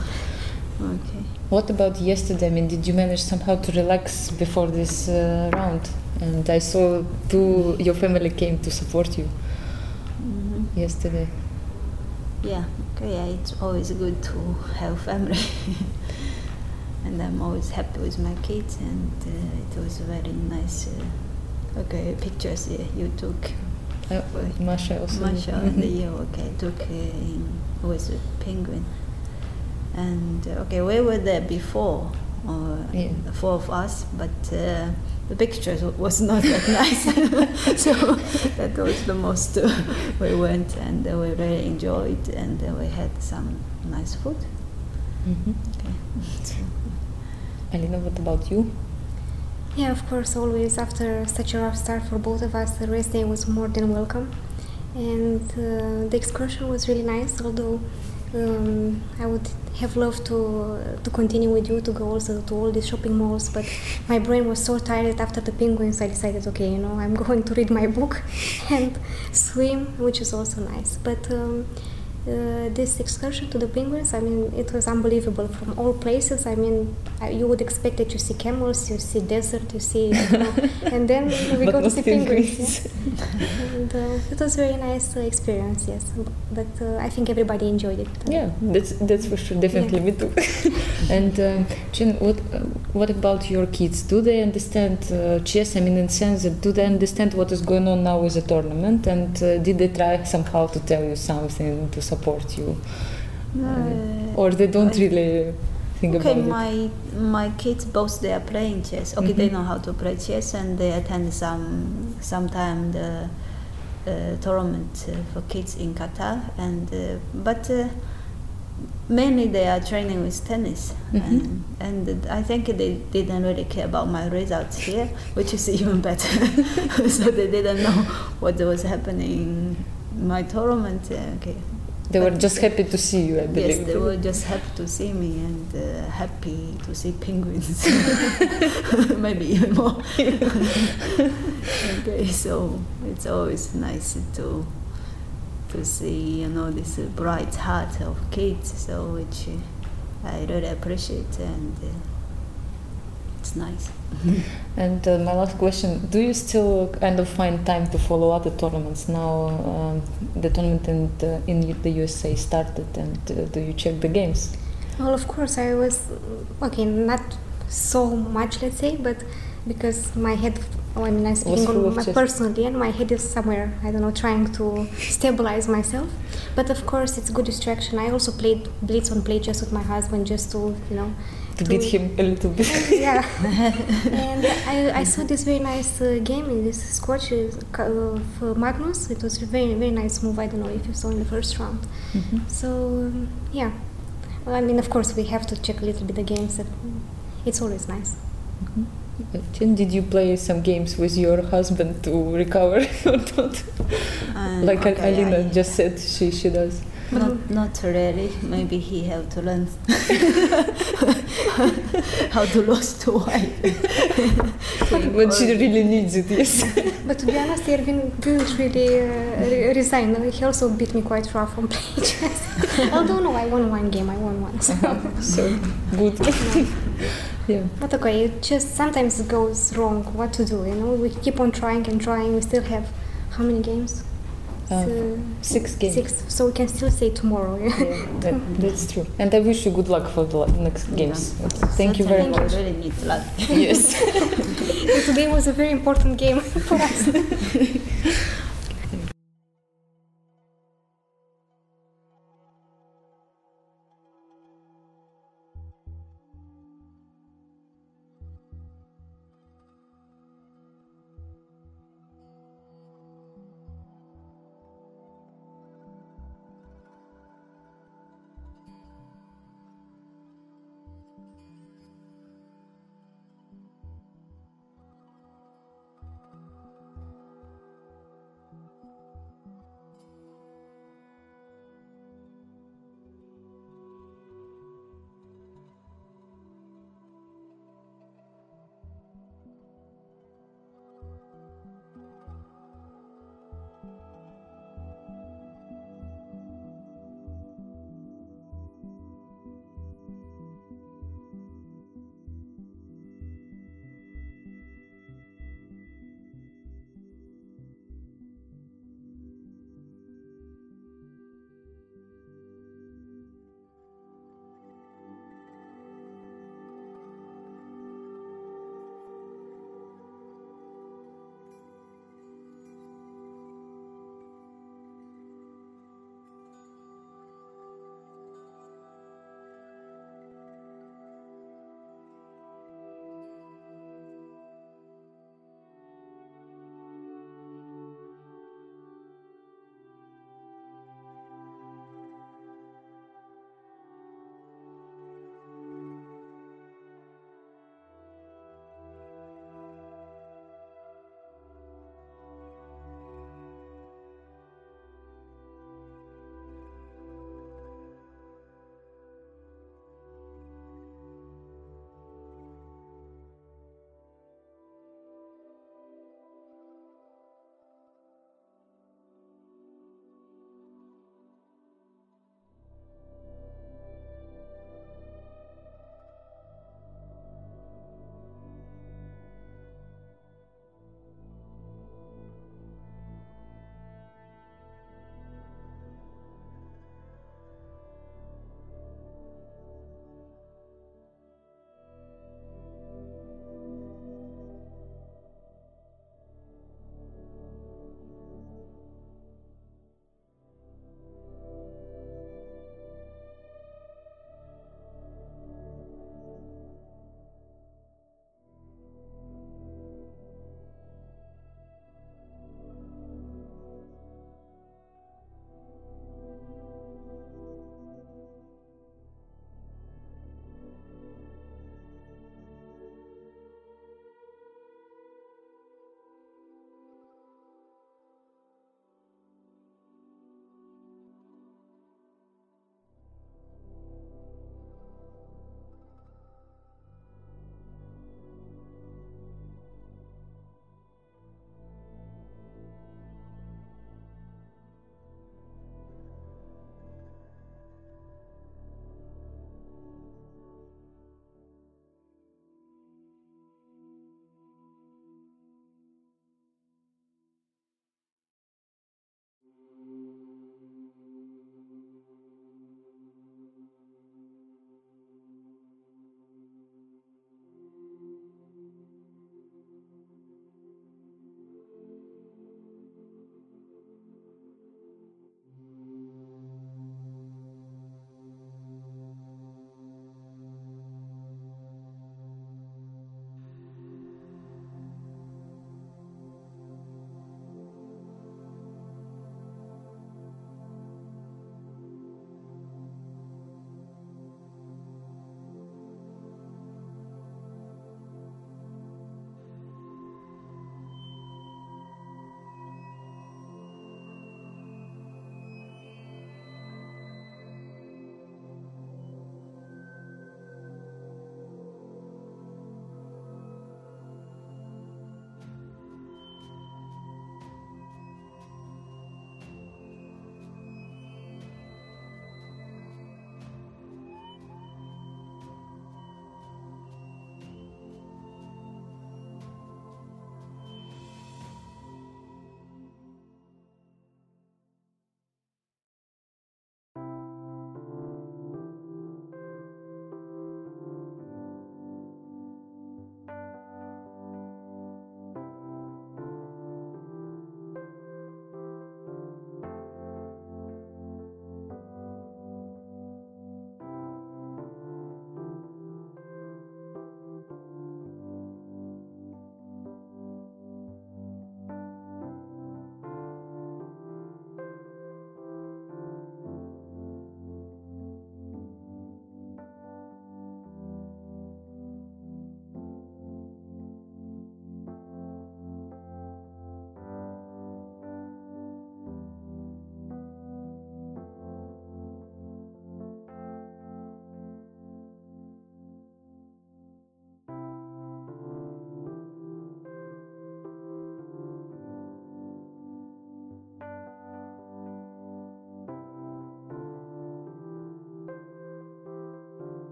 Okay. What about yesterday? I mean, did you manage somehow to relax before this round? And I saw your family came to support you yesterday. Yeah, okay, yeah, it's always good to have family. And I'm always happy with my kids, and it was very nice pictures you took. Masha also. Masha and you took with a penguin. And we were there before, the four of us, but the pictures was not that nice. So that was the most we went, and we really enjoyed, and we had some nice food. Okay. Elina, what about you? Yeah, of course, always after such a rough start for both of us, the race day was more than welcome. And the excursion was really nice, although I would have loved to continue with you, to go also to all these shopping malls, but my brain was so tired after the penguins. I decided, I'm going to read my book and swim, which is also nice. But this excursion to the penguins, I mean, it was unbelievable from all places. I mean, you would expect that you see camels, you see desert, you see, and then we go to see penguins. Yeah? And it was a very nice experience, yes. But I think everybody enjoyed it. Yeah, that's for sure. Definitely, me too. And Jen, what about your kids? Do they understand chess? I mean, in the sense that do they understand what is going on now with the tournament? And did they try somehow to tell you something to support you? Or they don't really think about it? My kids both, they are playing chess. They know how to play chess, and they attend sometime the tournament for kids in Qatar, and but mainly they are training with tennis, and I think they didn't really care about my results here, which is even better. So they didn't know what was happening in my tournament. They were just happy to see you, I believe. Yes, they were just happy to see me, and happy to see penguins. Maybe even more. So it's always nice to see, this bright heart of kids, so which I really appreciate, and it's nice. And my last question, do you still kind of find time to follow other tournaments now? The tournament in the USA started, and do you check the games? Well, of course, I was, not so much, let's say, but because my head, I'm speaking on my personally, and my head is somewhere, I don't know, trying to stabilize myself. But of course, it's a good distraction. I also played Blitz on Play just with my husband, just to, to beat him a little bit. Yeah. And I saw this very nice game in this Scotch for Magnus. It was a very, very nice move. I don't know if you saw in the first round. So, yeah. Well, I mean, of course, we have to check a little bit the games. It's always nice. Jen, did you play some games with your husband to recover or not? Like Elina just said she does. Not really. Maybe he have to learn how to lose to white. But she really needs it, yes. But to be honest, Erwin didn't really resign. He also beat me quite rough on play chess. Although no, I won one game. So good. Yeah. But it just sometimes it goes wrong. What to do? We keep on trying and trying. We still have how many games? 6 games. 6. So we can still say tomorrow. Yeah, that's true. And I wish you good luck for the next games. Thank you very much. I really need luck. Yes. Today was a very important game for us.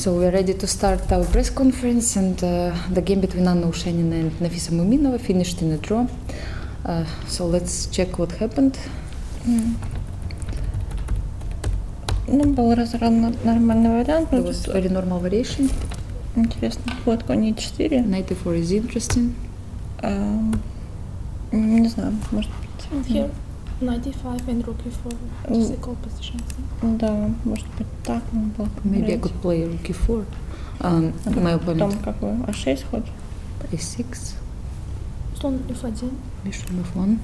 So we're ready to start our press conference, and the game between Anna Ushanina and Nafisa Muminova finished in a draw. So let's check what happened. Ну, был разыгран нормальный вариант. There was very normal variation. Интересно, ход конь e4. 94 is interesting. Не знаю, может быть. And here, 95 and rook e4. Just equal positions. Да, может быть так. Maybe I could play rook e4. My opponent. Потом какой? А6 ход? a6. Слон f1. Bishop f1.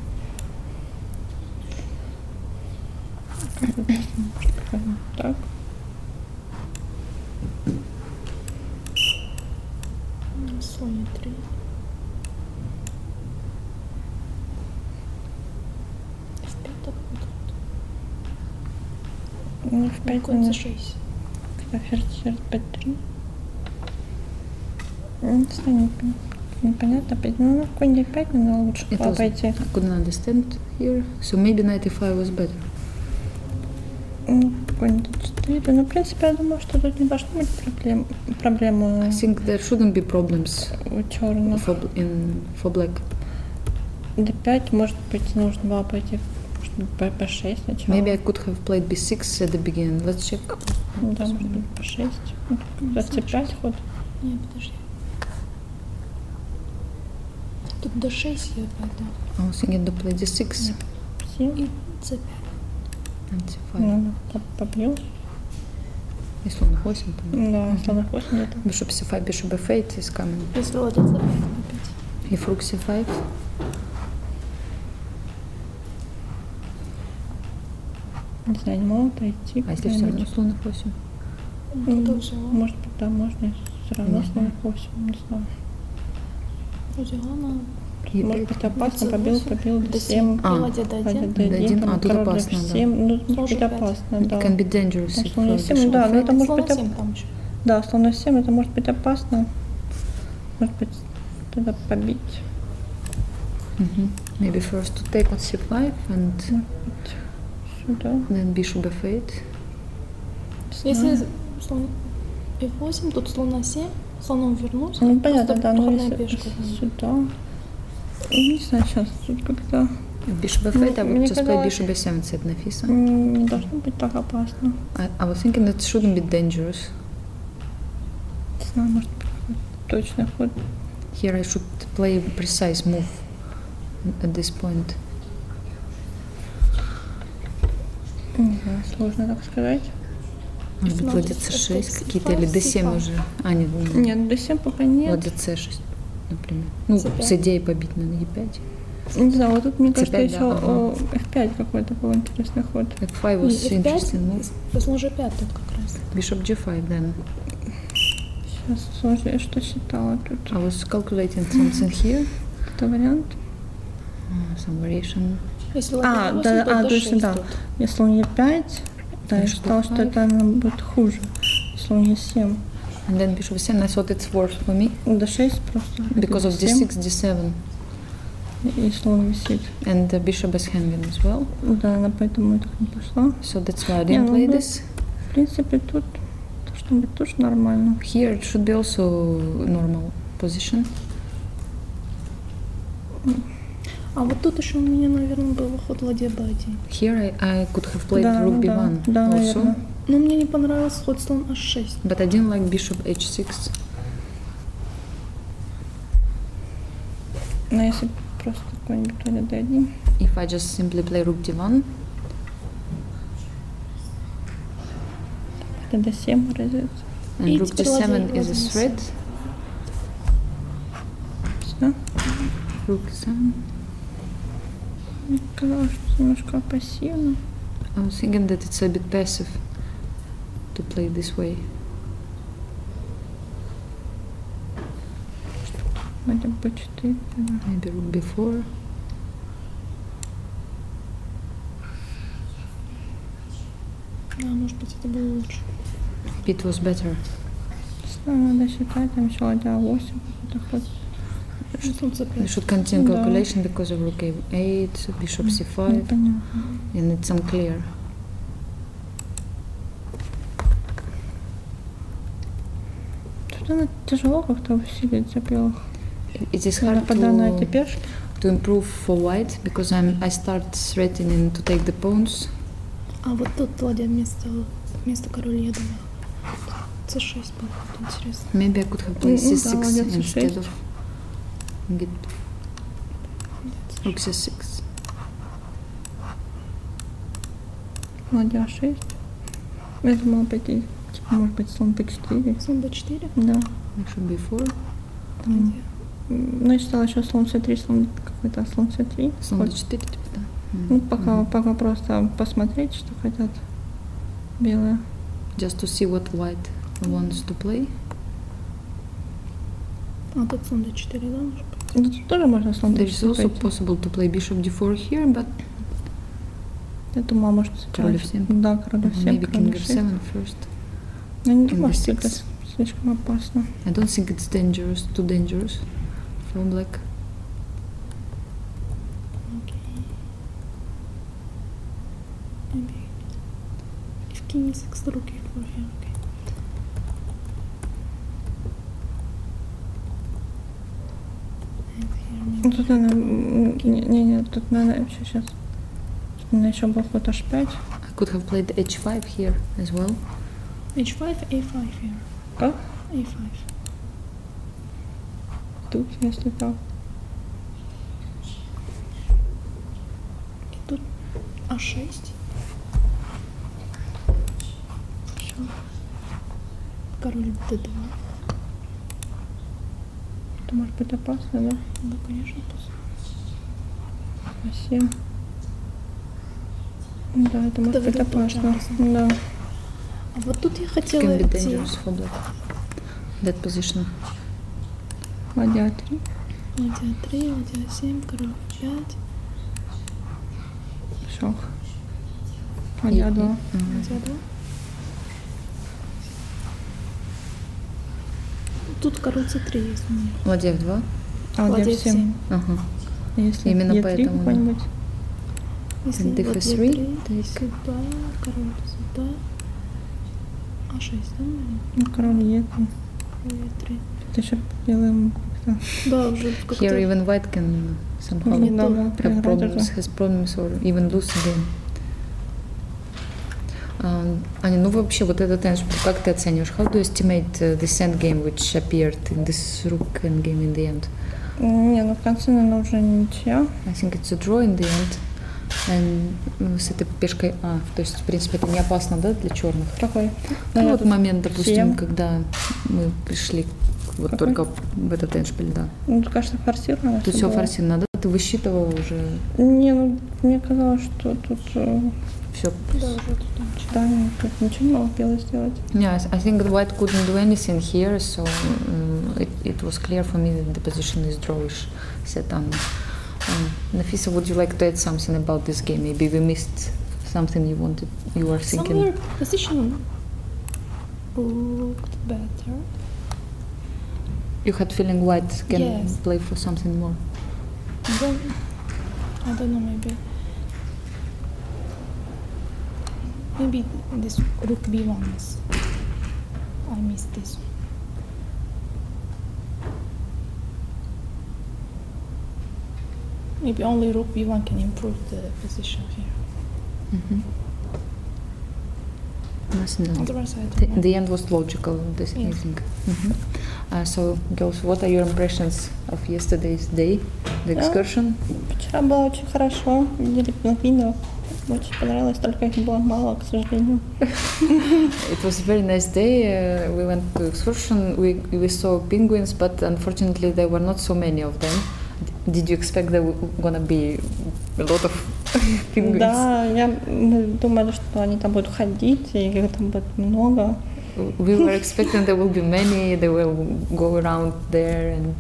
Так. Слон e3. f5 Ну, в 5 конь c6. Ферзь 5-3. Непонятно. Ну, конь d5, но лучше пойти. I couldn't understand here. So maybe 95 was better. Конь d4. Ну, в принципе, я думаю, что тут не должно быть проблемы. I think there shouldn't be problems У черных. For black. d5, может быть, нужно было пойти b6 сначала. Maybe I could have played b6 at the beginning. Let's check. Да, может быть, b6. c5 ход. Нет, подожди. Тут d6 я пойду. I was thinking to play d6 7. И c5. and c5. Ну, побил. И слон f8. Да, слон f8 где-то. Bishop c5, bishop f8 is coming. Если ладья c5 опять. If rook c5. Не знаю, не могу отойти. А если все равно слон f8? Кто-то взяла. Может быть, да, можно все равно Не слон знаю. f8, не знаю. Взяла на Может быть, опасно, c8, побил d7. и ладья d1. d1, тут опасно, да. d7, ну, Слон может быть, g5. опасно, It да. can be dangerous Ну, if слон e7, bishop да, но это может Слон быть e7 там еще. Да, слон e7, это может быть опасно. Может быть, тогда побить. Maybe first to take on c5 and Может быть, сюда. then bishop f8. Если слон f8, тут слон a7, слоном вернусь. Ну, понятно, просто да, но проходная если пешка. сюда. Не знаю, сейчас тут как-то Bishop f8, I would Мне just play казалось- bishop b7, said Nafisa. не должно быть так опасно. I was thinking that it shouldn't be dangerous. Не знаю, может быть, точный ход. Here I should play a precise move at this point. Не знаю, сложно так сказать. Может быть, ладья c6 какие-то, или d7 уже. А, нет, Нет, d7 пока нет. ладья c6, например. Ну, c5. с идеей побить на e5. Не знаю, вот тут, мне кажется, c5, еще да, ага. f5 какой-то был интересный ход. f5 was И interesting move. f5, слон g5 тут как раз. Bishop g5 then. Сейчас сложно, я что считала тут. I was calculating something here. Это вариант. Some variation. Если ладья e8, да, то точно, d6 да. тут. Если слон e5, да, я Bishop считала, что f5. это наверное, будет хуже. Слон e7. And then bishop c7, I thought it's worse for me. d6 просто. Because of d7, d6, d7. И слон висит. And the bishop is hanging as well. Да, она поэтому я так не пошла. So that's why I Не, didn't ну, play да. this. В принципе, тут должно быть тоже нормально. Here it should be also normal position. А вот тут еще у меня, наверное, был ход ладья b1. Here I could have played Да, rook да, b1 да, also. наверное. Но мне не понравился ход слон h6. But I didn't like bishop h6. Но если просто какой-нибудь ладья d1. If I just simply play rook d1, Это d7 выразится. and И rook теперь d7 ладья is a e8. threat. Сюда. Rook 7. Мне казалось, что немножко пассивно. I was thinking that it's a bit passive to play this way. Ладья b4. Maybe rook b4. Да, может быть, это было лучше. It was better. Надо считать, там еще ладья 8. Какой-то ход. Слон c5. We should continue Да. calculation because of rook a8, bishop c5, Непонятно. and it's unclear. Наверное, тяжело как-то усилить запел. It is hard to improve for white because I start threatening to take the pawns. А вот тут ладья вместо короля я думала. C6 был интересно. Maybe I could have played C6 instead of get rook C6. Ладья 6. Я думала пойти, типа, может быть, слон b4. Слон b4? Да. Actually b4. Ну, я читала еще слон c3, слон какой-то, слон c3. Слон d4, типа, да. Ну, пока просто посмотреть, что хотят белые. Just to see what white wants to play. А тут слон d4, да, может быть? Ну, тут тоже можно слон There is d4 also пойти. possible to play bishop d4 here, but Я думала, может, король f7. Да, король f7, Maybe король king f7. f7 first. Я не King думаю, что d6. это слишком опасно. I don't think it's dangerous, too dangerous for black. Maybe if king e6, rook e4 here, okay. And here maybe Ну, тут надо... Не, тут надо сейчас... Тут надо еще был ход h5. I could have played h5 here as well. h5, a5 here. Как? a5. Тут, если так. И тут a6. Все. Король d2. Это может быть опасно, да? Да, конечно, опасно. А7. Да, это может быть опасно. Да. А вот тут я хотела Can be идти. dangerous for black. That position. Ладья 3. Ладья 3, ладья 7, король 5. Шах. Ладья 2. Ладья 2. Тут король c3 есть у меня. Ладья f2. А ладья Ладья f7. f7. Ага. Если Именно e3 поэтому, да. какой-нибудь. Если d вот f3, e3, take. сюда, король сюда. a6, да, наверное? Ну, король e3. Король e3. Это еще делаем как-то. Да, уже как-то... Here even white can somehow Не Да, то. да, have проиграть problems, уже. has problems or even lose again. Аня, ну вообще вот этот endgame, как ты оцениваешь? How do you estimate this endgame which appeared in this rook endgame in the end? Не, ну в конце, наверное, уже ничья. I think it's a draw in the end. And с этой пешкой А. То есть, в принципе, это не опасно, да, для черных? Какой? Ну, я вот тут момент, допустим, 7. когда мы пришли вот Какой? только в этот эндшпиль, да. Ну, тут, конечно, форсировано. Тут все форсировано, да? Ты высчитывала уже Не, ну, мне казалось, что тут... все. Да, уже тут ничего. Да, тут ничего не могла белая сделать. Yeah, I think that white couldn't do anything here, so it was clear for me that the position is drawish set on. Nafisa, would you like to add something about this game? Maybe we missed something you were thinking. Somewhere position looked better. You had feeling white can Yes. play for something more. Then, I don't know, maybe this rook b1 is, I missed this one. Maybe only rook b1 can improve the position here. Nothing else. Otherwise, I don't know. The end was logical, this Yes. evening. So, girls, what are your impressions of yesterday's day, the excursion? Вчера было очень хорошо. Видели пингвинов. Очень понравилось, только их было мало, к сожалению. It was a very nice day. We went to excursion. We saw penguins, but unfortunately there were not so many of them. Did you expect there were gonna be a lot of penguins? Да, мы думали, что они там будут ходить, и их там будет много. We were expecting there will be many. They will go around there and.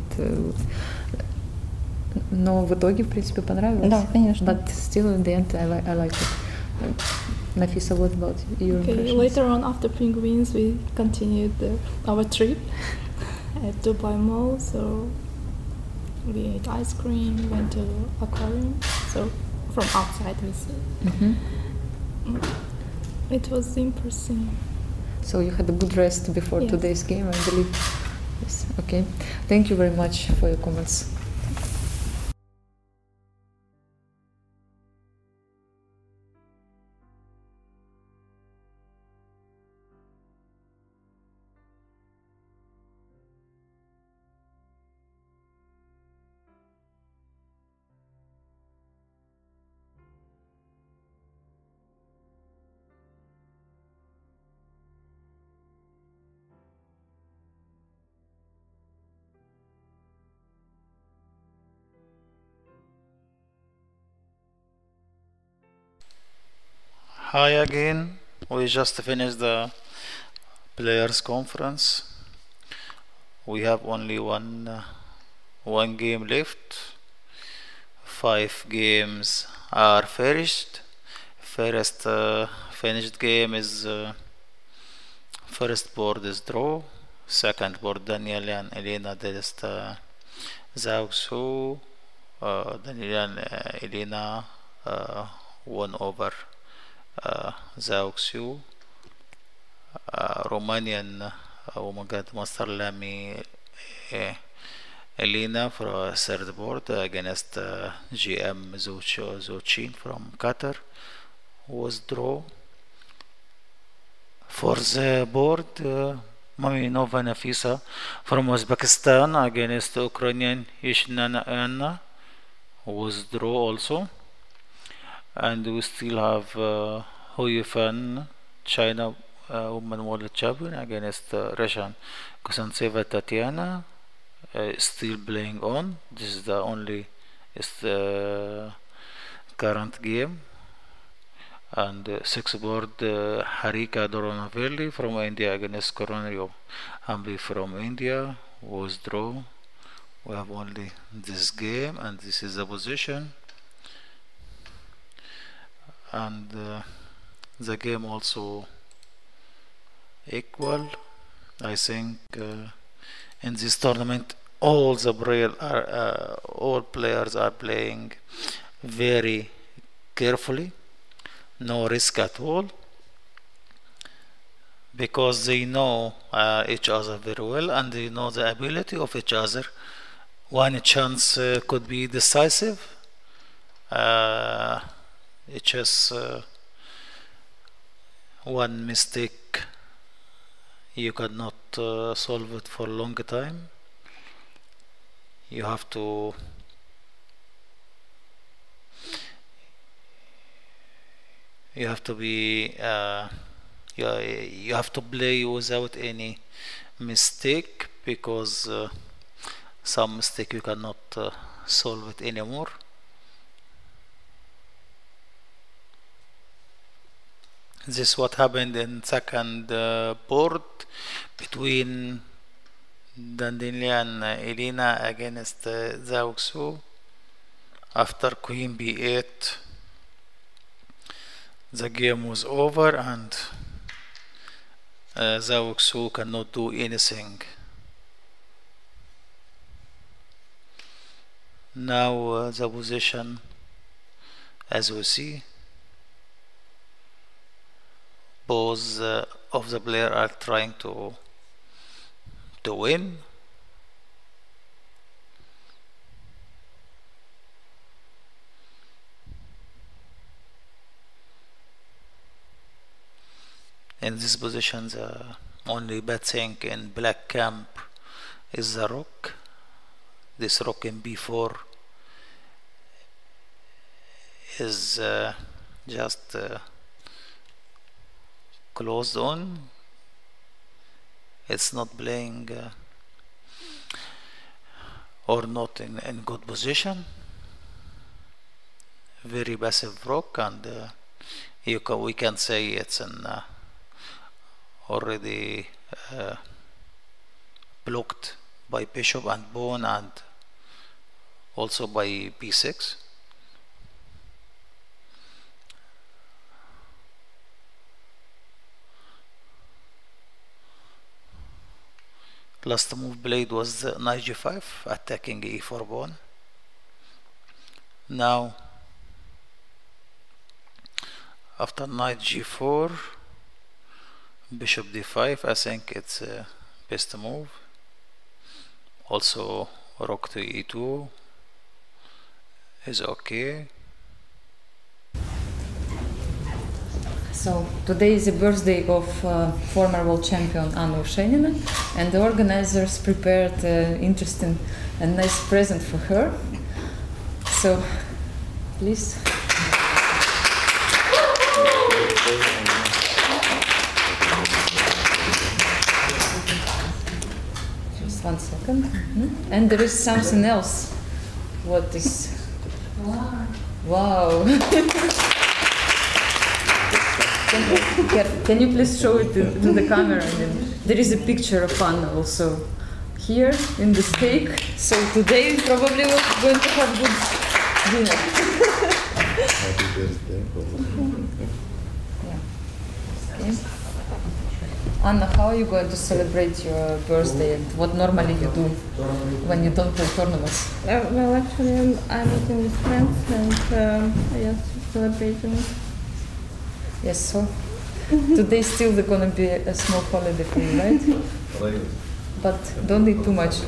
Но в итоге, в принципе, понравилось. Да, конечно. But still, in the end, I liked it. Nafisa, what about your Okay, impressions? later on after penguins, we continued our trip at Dubai Mall. So we ate ice cream, we went to aquarium. So from outside we see. It was impressive. So you had a good rest before Yes. today's game, I believe. Nice. Okay. Thank you very much for your comments. Hi again. We just finished the players conference. We have only one game left. 5 games are finished. First finished game is first board is draw. Second board Danielian Elina just Zhao Danielian Elina won over Zhao Xiu. Romanian oh my god, Master Lamy Elina for third board against GM Zochin from Qatar was draw. For the board, Maminova Nafisa from Uzbekistan against Ukrainian Yishnana Anna was draw also. And we still have Huyufan China Women World Champion against Russian Kosantseva Tatiana still playing on. This is the only current game. And six board Harika Doronavelli from India against Coronario Hambi from India was draw. We have only this game, and this is the position. And the game also equal. I think in this tournament all players are playing very carefully, no risk at all, because they know each other very well, and they know the ability of each other. One chance could be decisive. It's just one mistake you cannot solve it for a long time. You have to be you have to play without any mistake, because some mistake you cannot solve it anymore. This is what happened in second board between Danielian and Elina against Zhao Xu. After Queen B8, the game was over, and Zhao Xu cannot do anything. Now the position, as we see, both of the players are trying to win. In this position, the only bad thing in black camp is the rook. This rook in b4 is just closed on. It's not playing or not in good position. Very passive rook, and we can say it's an already blocked by bishop and pawn, and also by b6. Last move played was knight g5, attacking e4 pawn. Now after knight g4, bishop d5, I think it's best move. Also rook to e2 is okay. So today is the birthday of former world champion Anna Ushenina, and the organizers prepared interesting and nice present for her. So please. Just 1 second. And there is something else. What is? Wow. Can you please show it to the camera? There is a picture of Anna also here in this cake. So today probably we're going to have good dinner. Happy birthday. Yeah. Okay. Anna, how are you going to celebrate your birthday, and what normally you do when you don't play tournaments? Well, actually, I'm meeting with friends and just celebrating. Yes, so today still there's gonna be a small holiday for you, right? Right. But don't eat too much.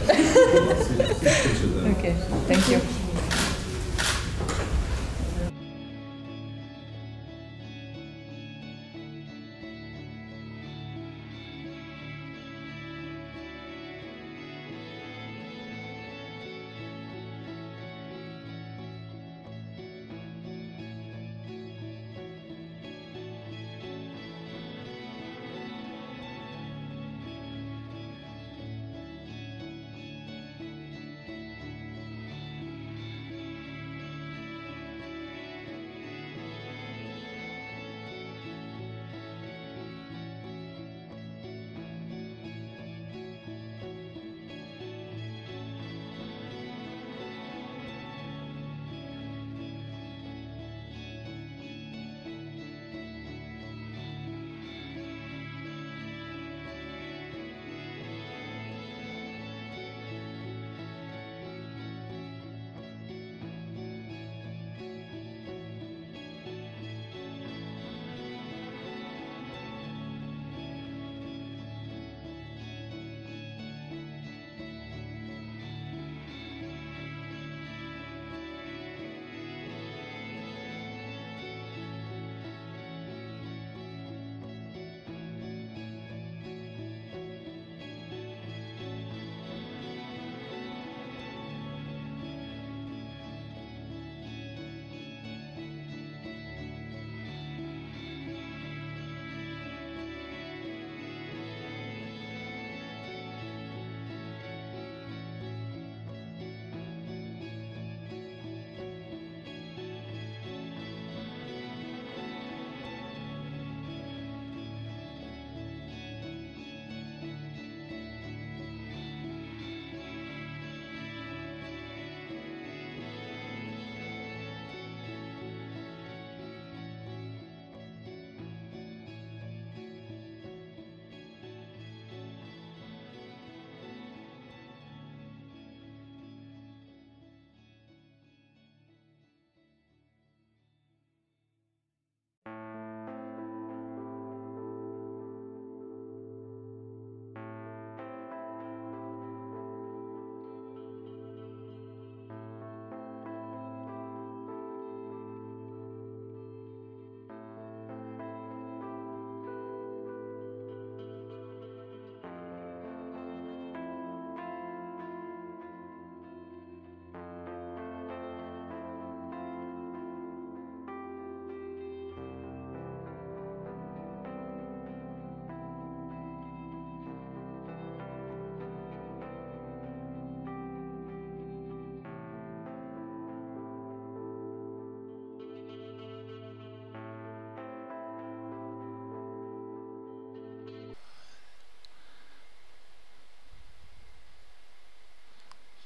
Okay, thank you.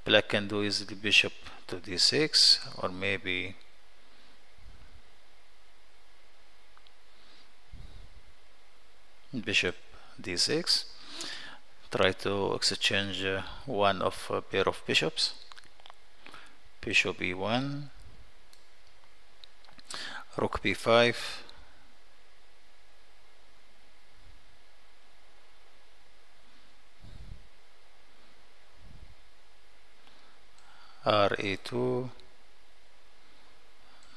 Black can do easily bishop to d6, or maybe bishop d6. Try to exchange one of a pair of bishops. Bishop e1, rook b5, re2,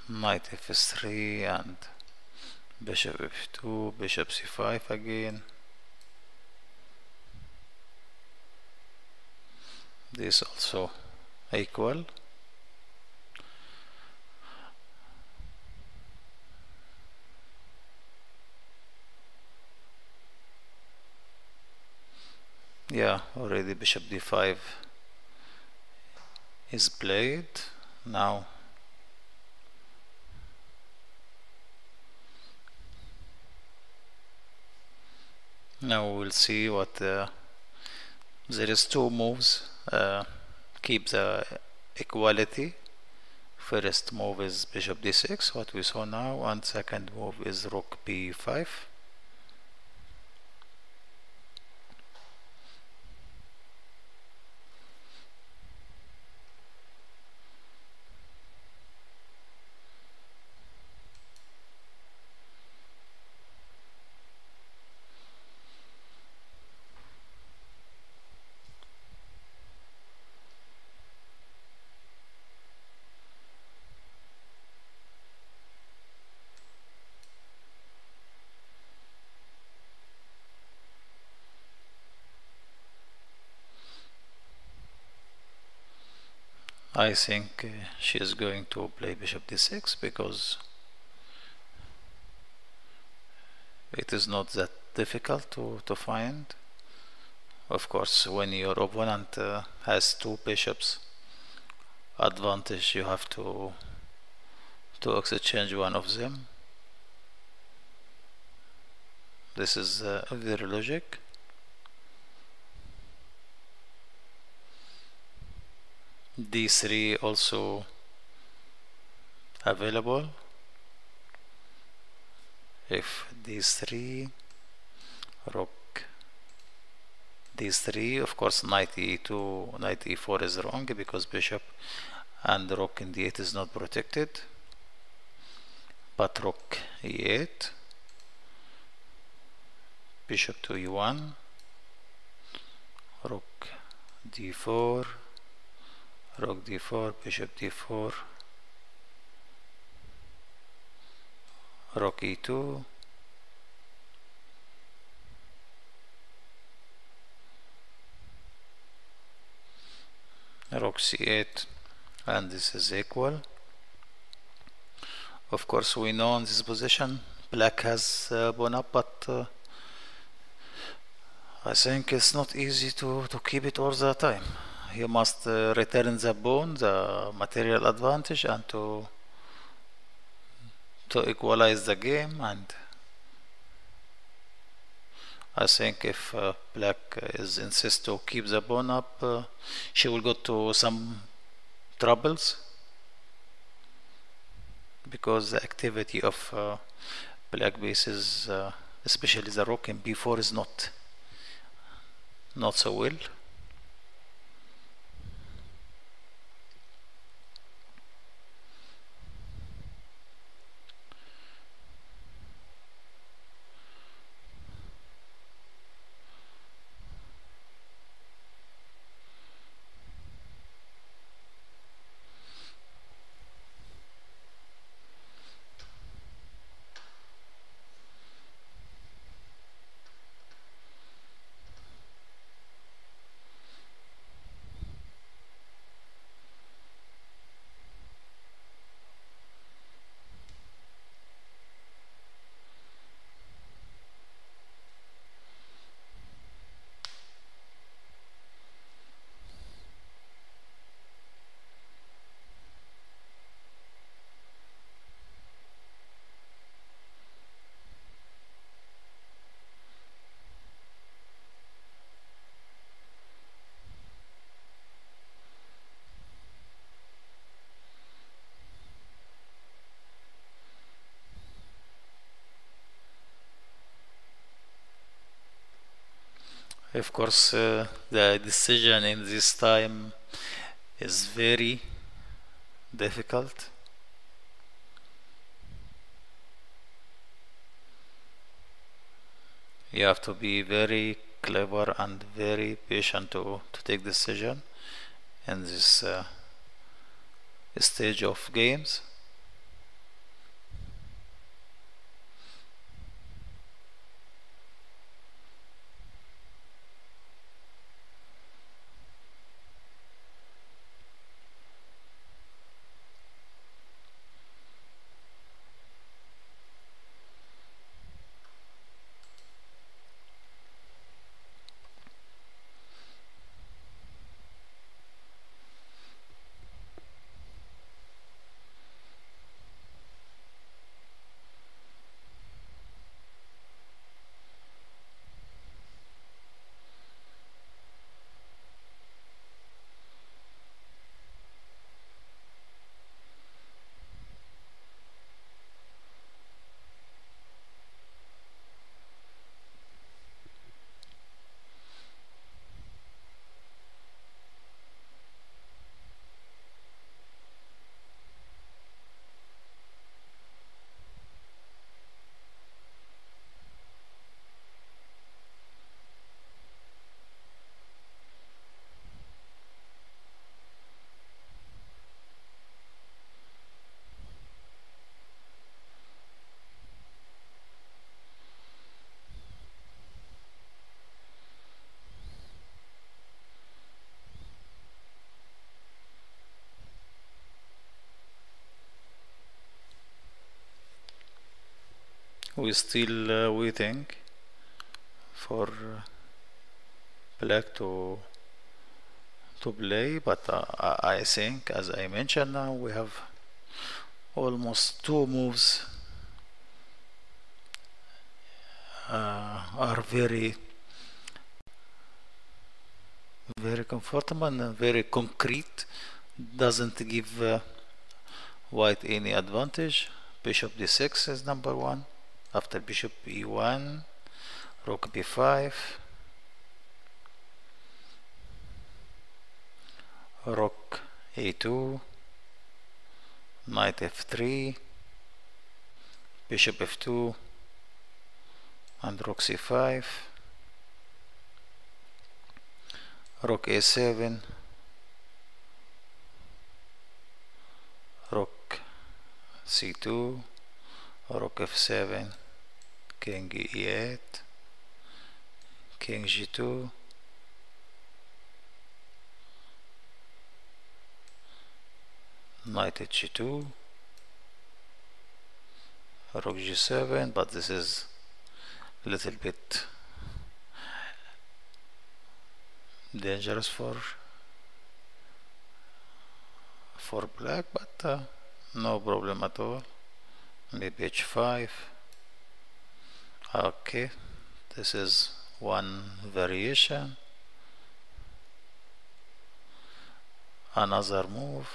knight f3, and bishop f2, bishop c5 again. This also equal. Yeah, already bishop d5 is played. Now we'll see what there is two moves. Keep the equality. First move is bishop d6, what we saw now, and second move is rook b5. I think she is going to play bishop d6 because it is not that difficult to find. Of course, when your opponent has two bishops advantage, you have to exchange one of them. This is very logic. d3 also available. If d3, rook d3, of course knight e2, knight e4 is wrong because bishop and rook in d8 is not protected. But rook e8, bishop to e1, rook d4, rook d4, bishop d4, rook e2, rook c8, and this is equal. Of course, we know in this position black has pawn up, but I think it's not easy to keep it all the time. You must return the pawn, the material advantage, and to equalize the game. And I think if black is insist to keep the pawn up, she will go to some troubles because the activity of black pieces, especially the rook in b4, is not so well. Of course, the decision in this time is very difficult. You have to be very clever and very patient to take decision in this stage of games. We still waiting for black to play, but I think, as I mentioned, now we have almost two moves are very comfortable and very concrete. Doesn't give white any advantage. Bishop d6 is number one. After bishop e1, rook b5, rook a2, knight f3, bishop f2, and rook c5, rook a7, rook c2, rook f7, king e8, king g2, knight h2, rook g7, but this is a little bit dangerous for black, but no problem at all. Maybe h5. Okay, this is one variation. Another move.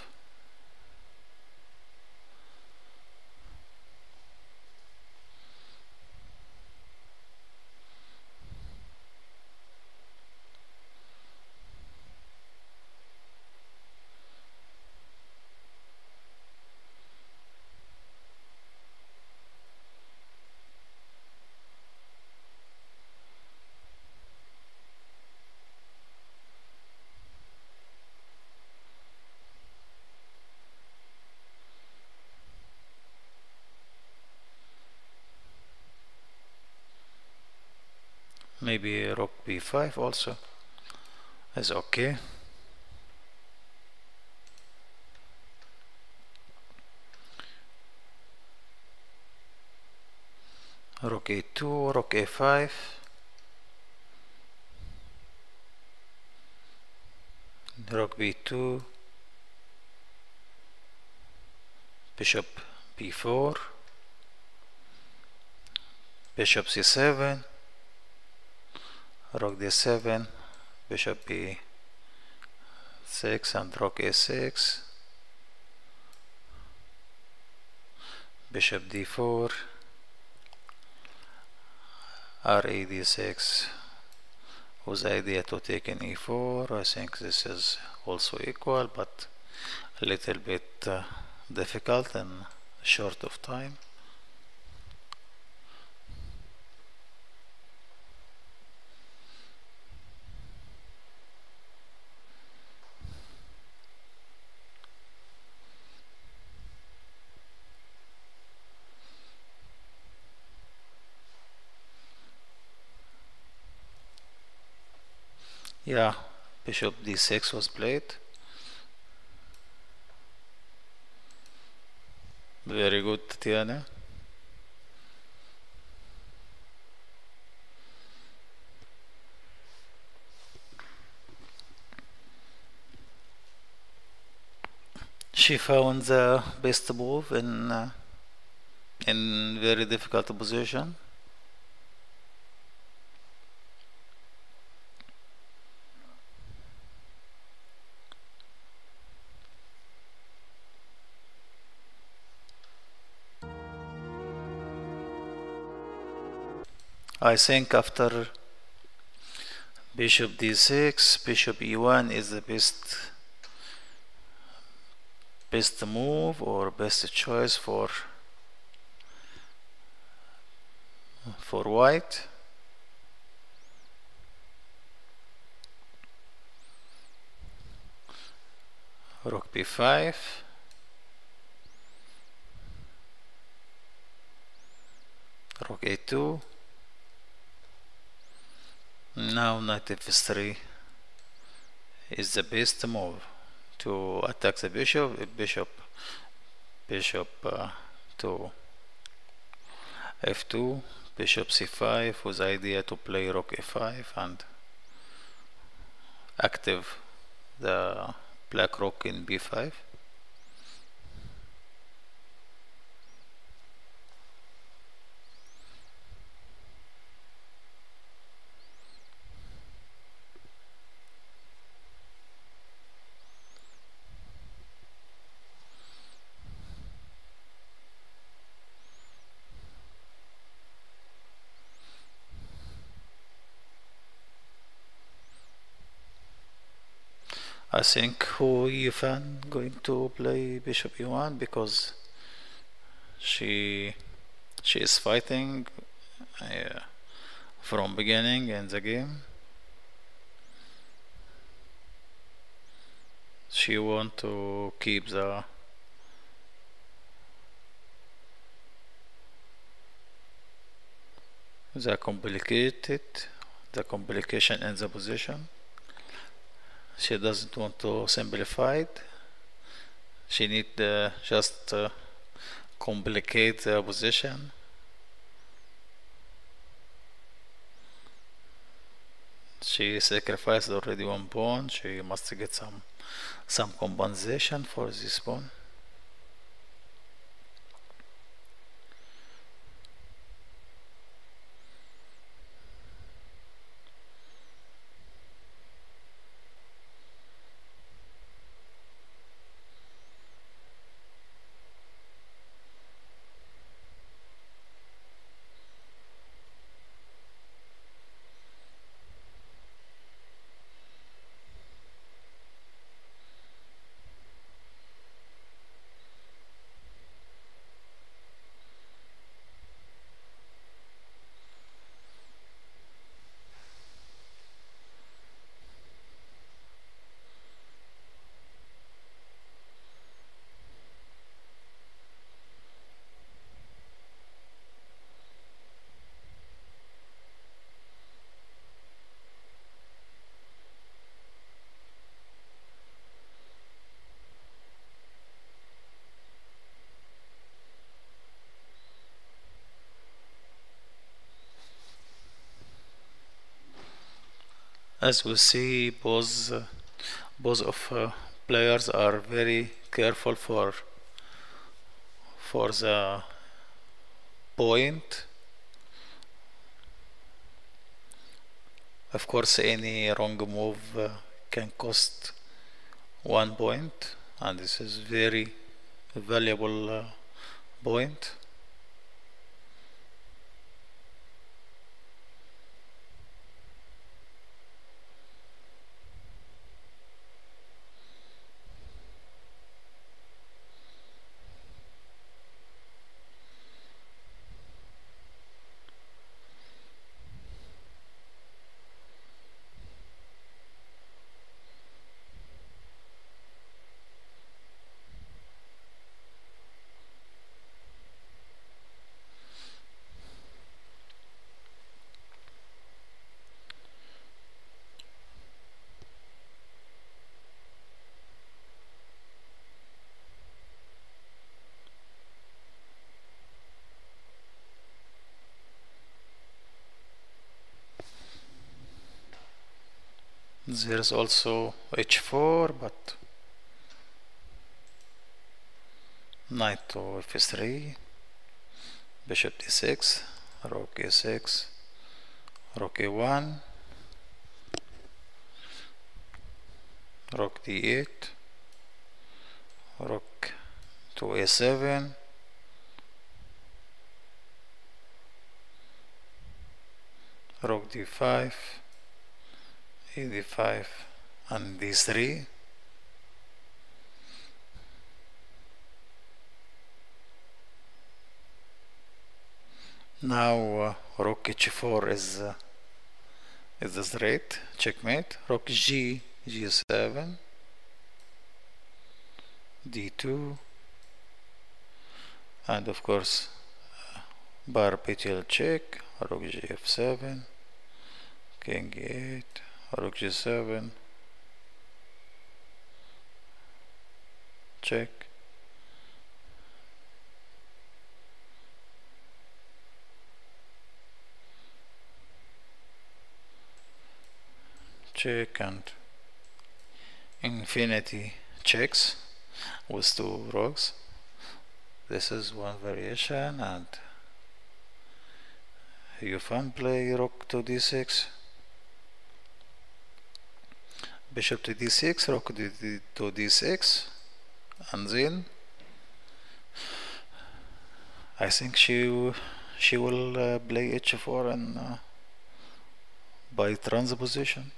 Maybe rook b5 also is okay. Rook a2, rook a5, rook b2, bishop b4, bishop c7, rook d7, bishop b6, and rook a6, bishop d4, ra d6, with the idea to take an e4. I think this is also equal, but a little bit difficult and short of time. Yeah, bishop d6 was played. Very good, Tatiana. She found the best move in very difficult position. I think after bishop d6, bishop e1 is the best move or best choice for white. Rook b5. Rook a2. Now knight f3 is the best move to attack the bishop to f2, bishop c5 with idea to play rook a5 and active the black rook in b5. I think Hu Yifan going to play bishop e1 because she is fighting from beginning in the game. She want to keep the complication in the position. She doesn't want to simplify it. She need just complicate the position. She sacrificed already one pawn. She must get some compensation for this pawn. As we see, both of players are very careful for the point. Of course, any wrong move can cost 1 point, and this is very valuable point. There's also h4, but knight to f3, bishop d6, rook a6, rook a1, rook d8, rook to a7, rook d5, a d5, and d3. Now rook h4 is the straight checkmate. Rook g7, d2, and of course barbital check. Rook gf7, king e8, rook g7, check, check, and infinity checks with two rooks. This is one variation, and you can play rook to d6, bishop to d6, rook to d6, and then I think she will play h4 and by transposition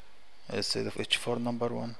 instead of h4 number 1.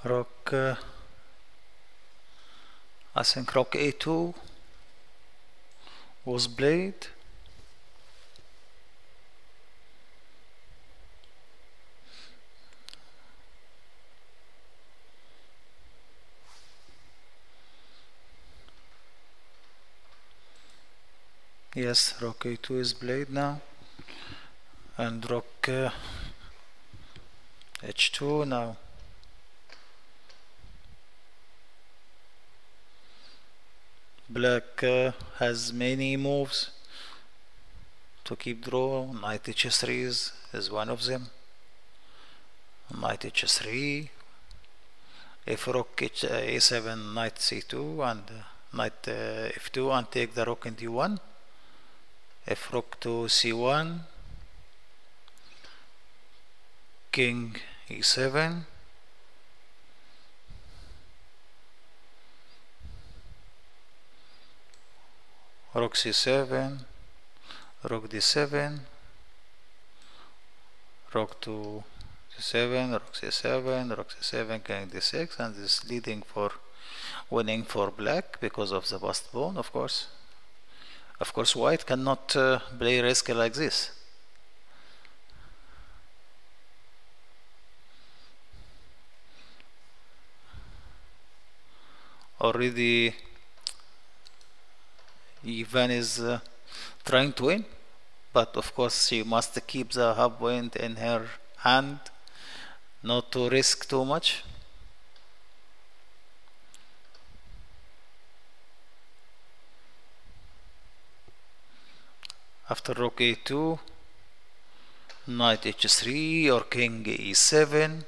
Rook, I think rook a2 was played. Yes, rook a2 is played now, and rook h2 now. Black has many moves to keep draw. Knight h3 is one of them. Knight h3, if rook a7, knight c2, and knight f2, and take the rook in d1. If rook to c1, king e7, rook c7, rook d7, rook to c7, rook c7, rook c7, king d6, and this is leading for winning for black because of the passed pawn, of course. Of course, white cannot play risk like this. Already Ivan is trying to win, but of course she must keep the half point in her hand, not to risk too much. After rook a2, knight h3 or king e7,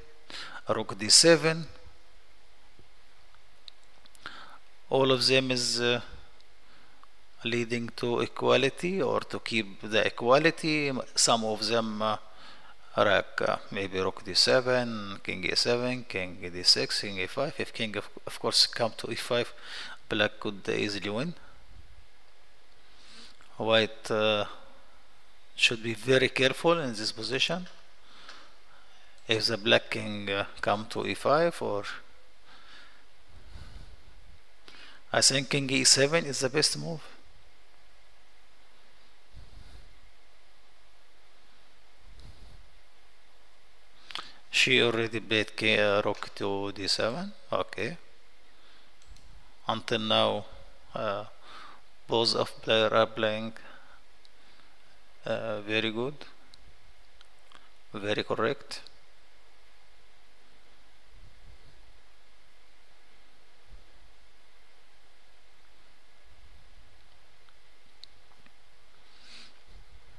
rook d7, all of them is leading to equality or to keep the equality. Some of them rack maybe rook d7, king e7, king d6, king e5. If king of course come to e5, black could easily win. White should be very careful in this position. If the black king come to e5, or I think king e7 is the best move. She already played rook to d7. Okay. Until now, both of players are playing very good, very correct.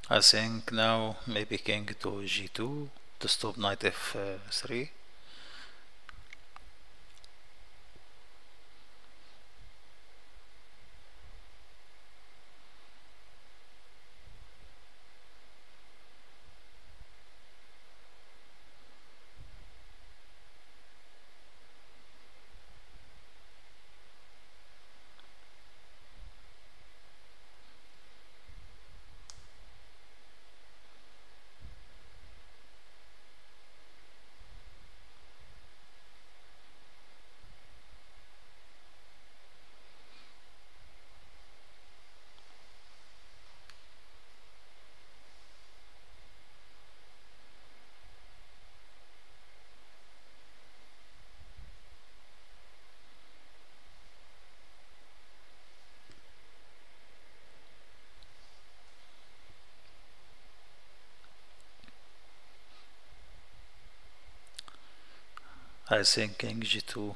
I think now maybe king to g2 to stop knight f3. I think king g2.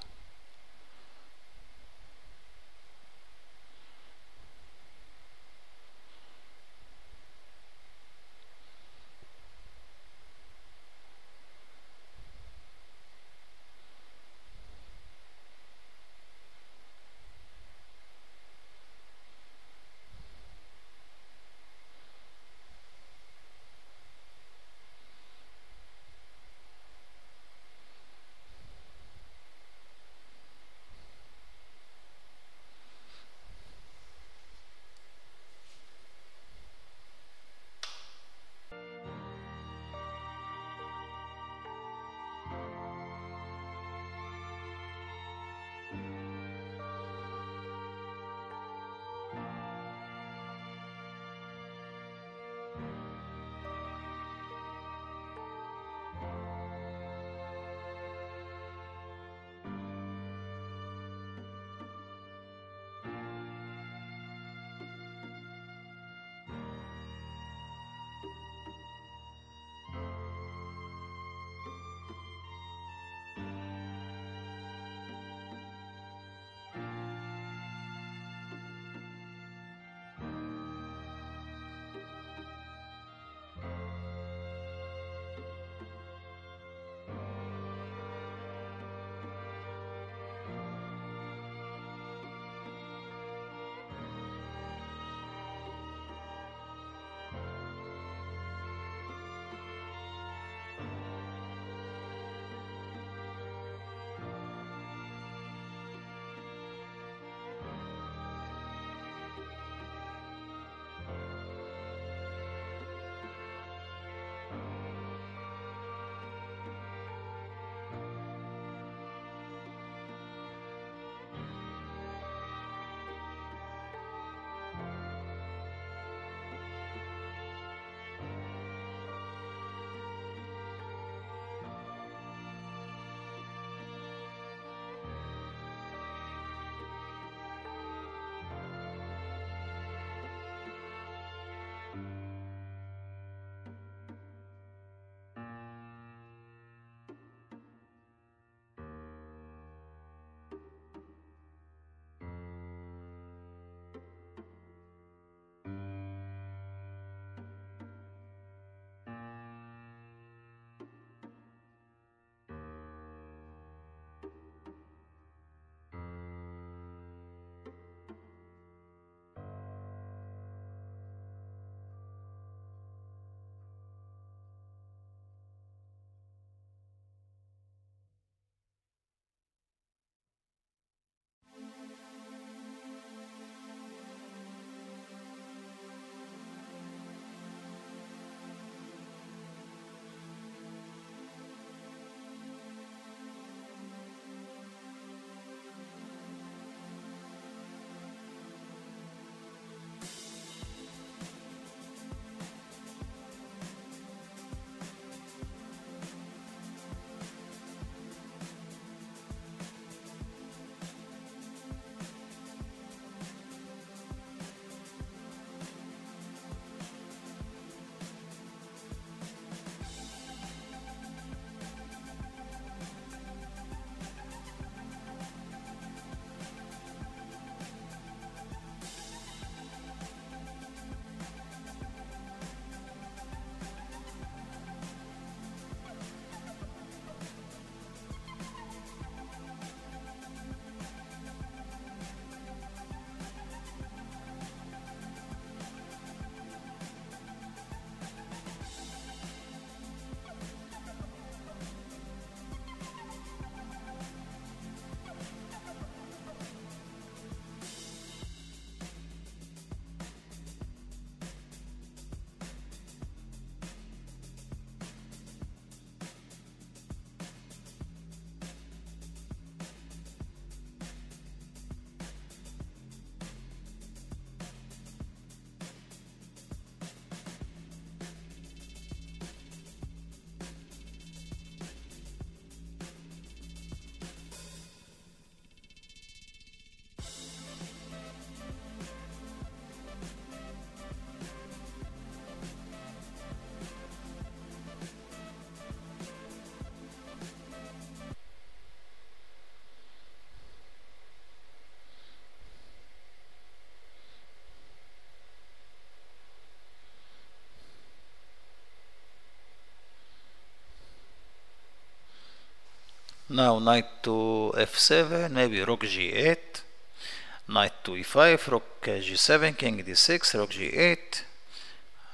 Now knight to f7, maybe rook g8, knight to e5, rook g7, king d6, rook g8,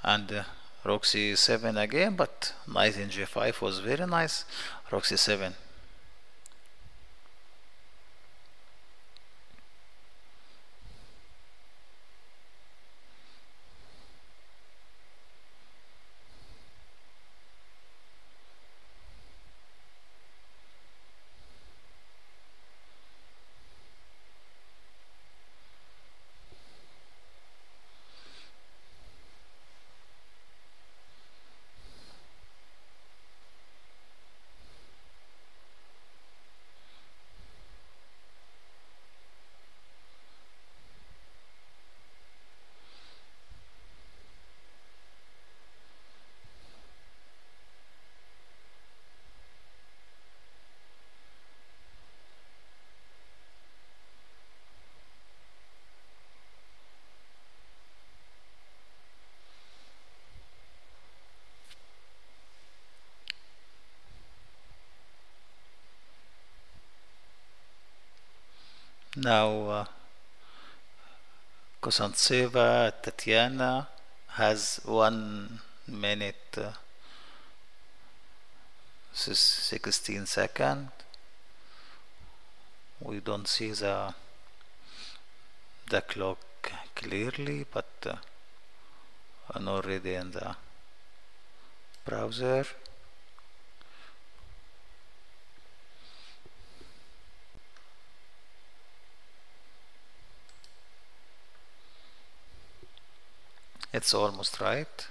and rook c7 again, but knight in g5 was very nice. Rook c7. Now Kosantseva Tatiana has 1 minute 16 seconds. We don't see the clock clearly, but I'm already in the browser. It's almost right.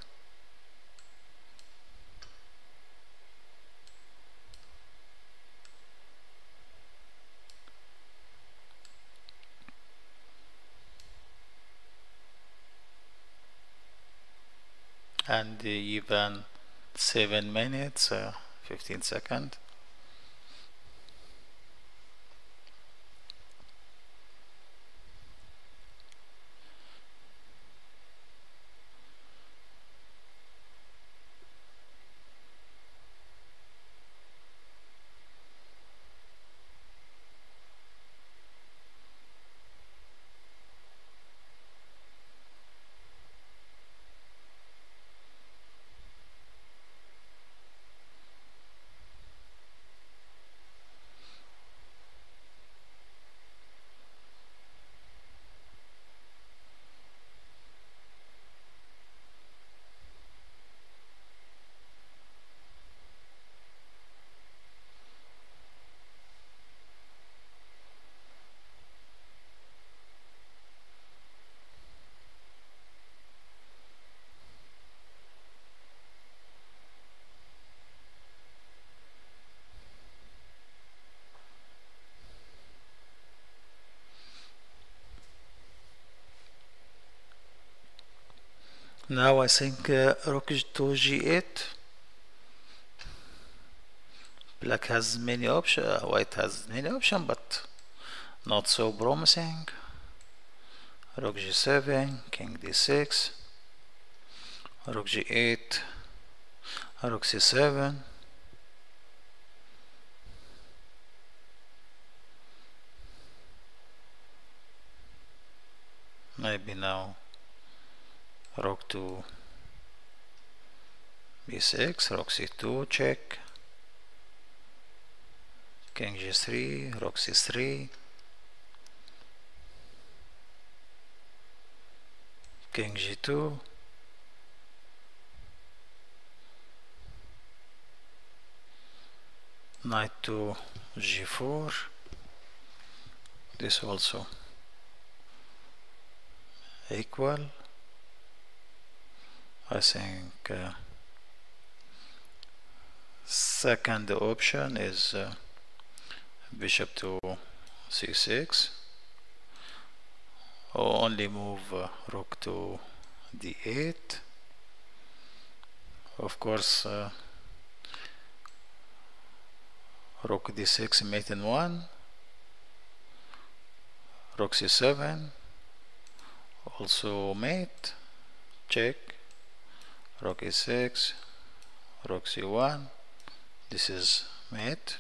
And even 7 minutes 15 seconds. Now I think rook to g8. Black has many options, white has many options, but not so promising. Rook g7, king d6, rook g8, rook c7. Maybe now rook to b6, rook c2, check, king g3, rook c3, king g2, knight to g4. This also equal. I think second option is bishop to c6, or only move rook to d8. Of course rook d6 mate in 1, rook c7 also mate, check, rook e6, rook c1, this is mate.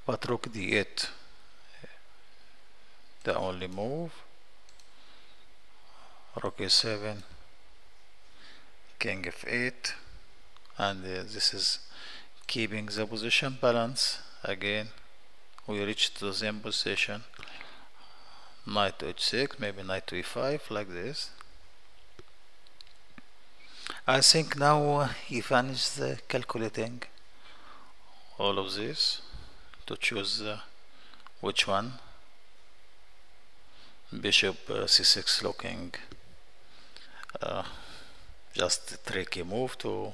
but rook d8 the only move. Rook a7, king f8, and this is keeping the position balance. Again we reach to the same position, knight to h6, maybe knight to e5, like this. I think now he finished calculating all of this to choose which one. Bishop c6 looking just a tricky move to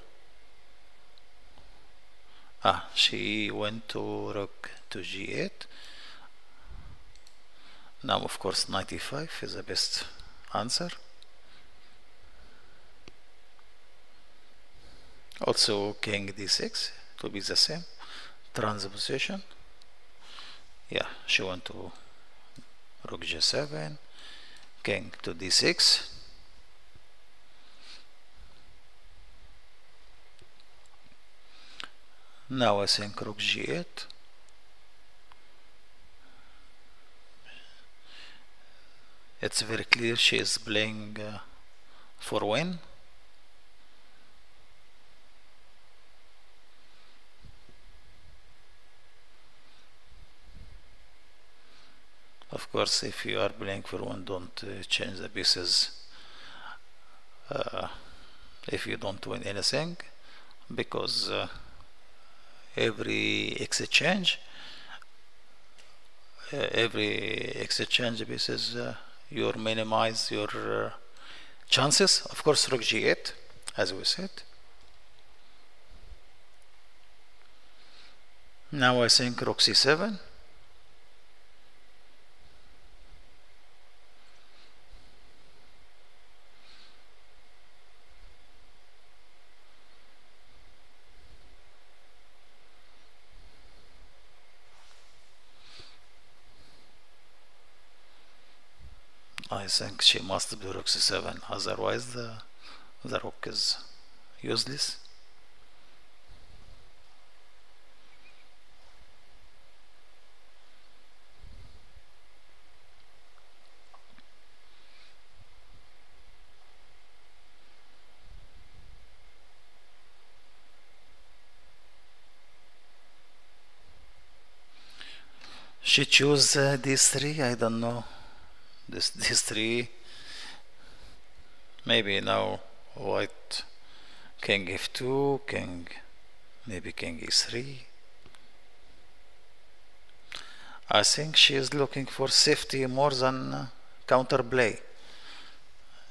she went to rook to g8. Now of course knight e5 is the best answer. Also king d6 to be the same transposition. Yeah, she went to rook g7, king to d6. Now I think rook g8. It's very clear she is playing for win. Of course, if you are playing for one, don't change the pieces if you don't win anything, because every exchange pieces you minimize your chances. Of course, rook g8, as we said. Now I think rook c7. I think she must be rook c7, otherwise the rook is useless. She chose these three. I don't know. These three. Maybe now white king f2, maybe king e3. I think she is looking for safety more than counterplay.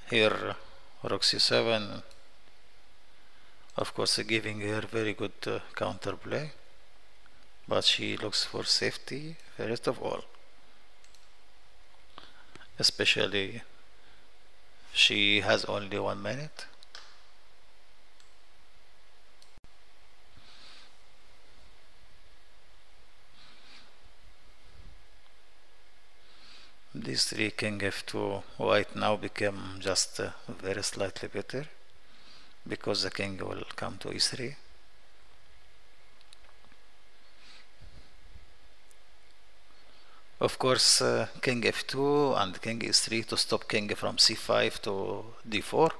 Here rook c7, of course giving her very good counterplay, but she looks for safety first of all. Especially she has only 1 minute. These three king f2 white now became just very slightly better, because the king will come to e3. Of course king f2 and king e3 to stop king from c5 to d4.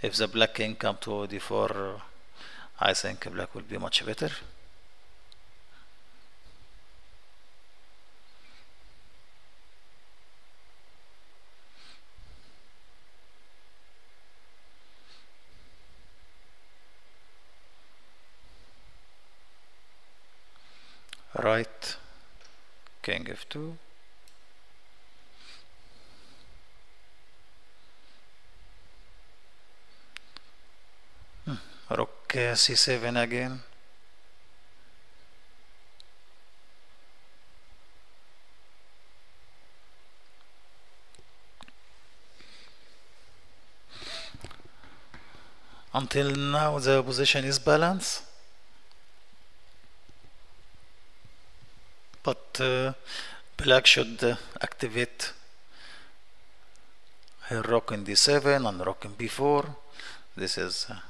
If the black king come to d4, I think black will be much better. Right, king f2. Rook c7 again. Until now the position is balanced, but black should activate her rook in d7 and rook in b4. This is a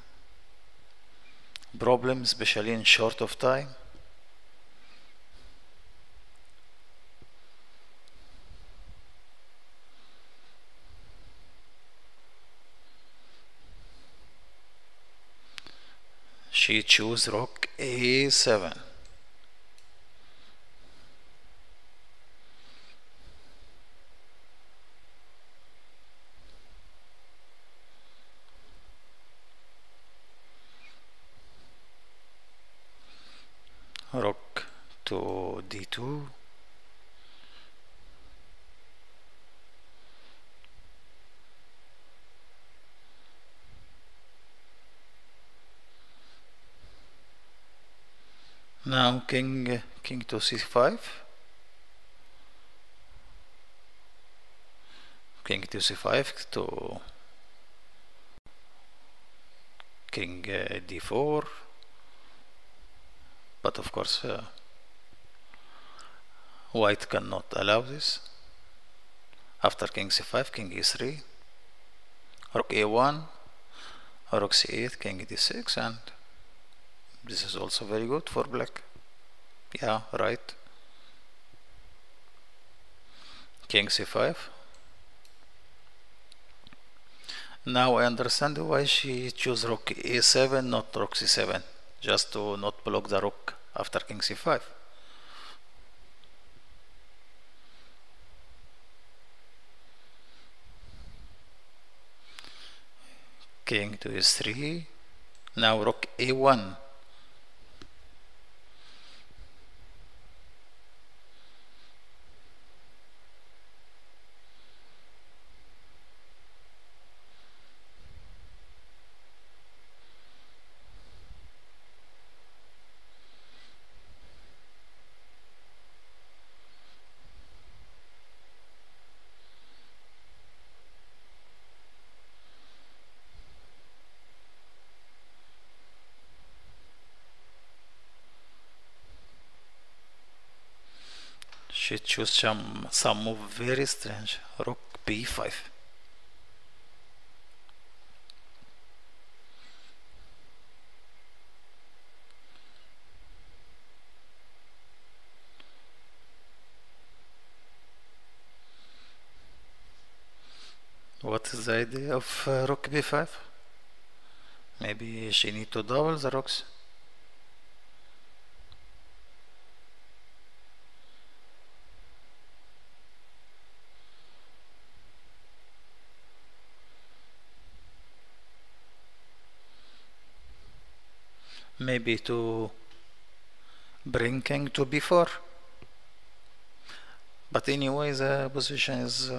problem, especially in short of time. She chose rook a7. Rook to d2. Now king to c5. King to c5 to king d4. But of course white cannot allow this. After king c5, king e3, rook a1, rook c8, king d6, and this is also very good for black. Yeah, right. King c5. Now I understand why she chose rook a7, not rook c7, just to not block the rook after king c5. King to e3. Now rook a1. She chose some move very strange. Rook b5. What is the idea of rook b5? Maybe she need to double the rooks. Maybe to bring king to b4. But anyway, the position is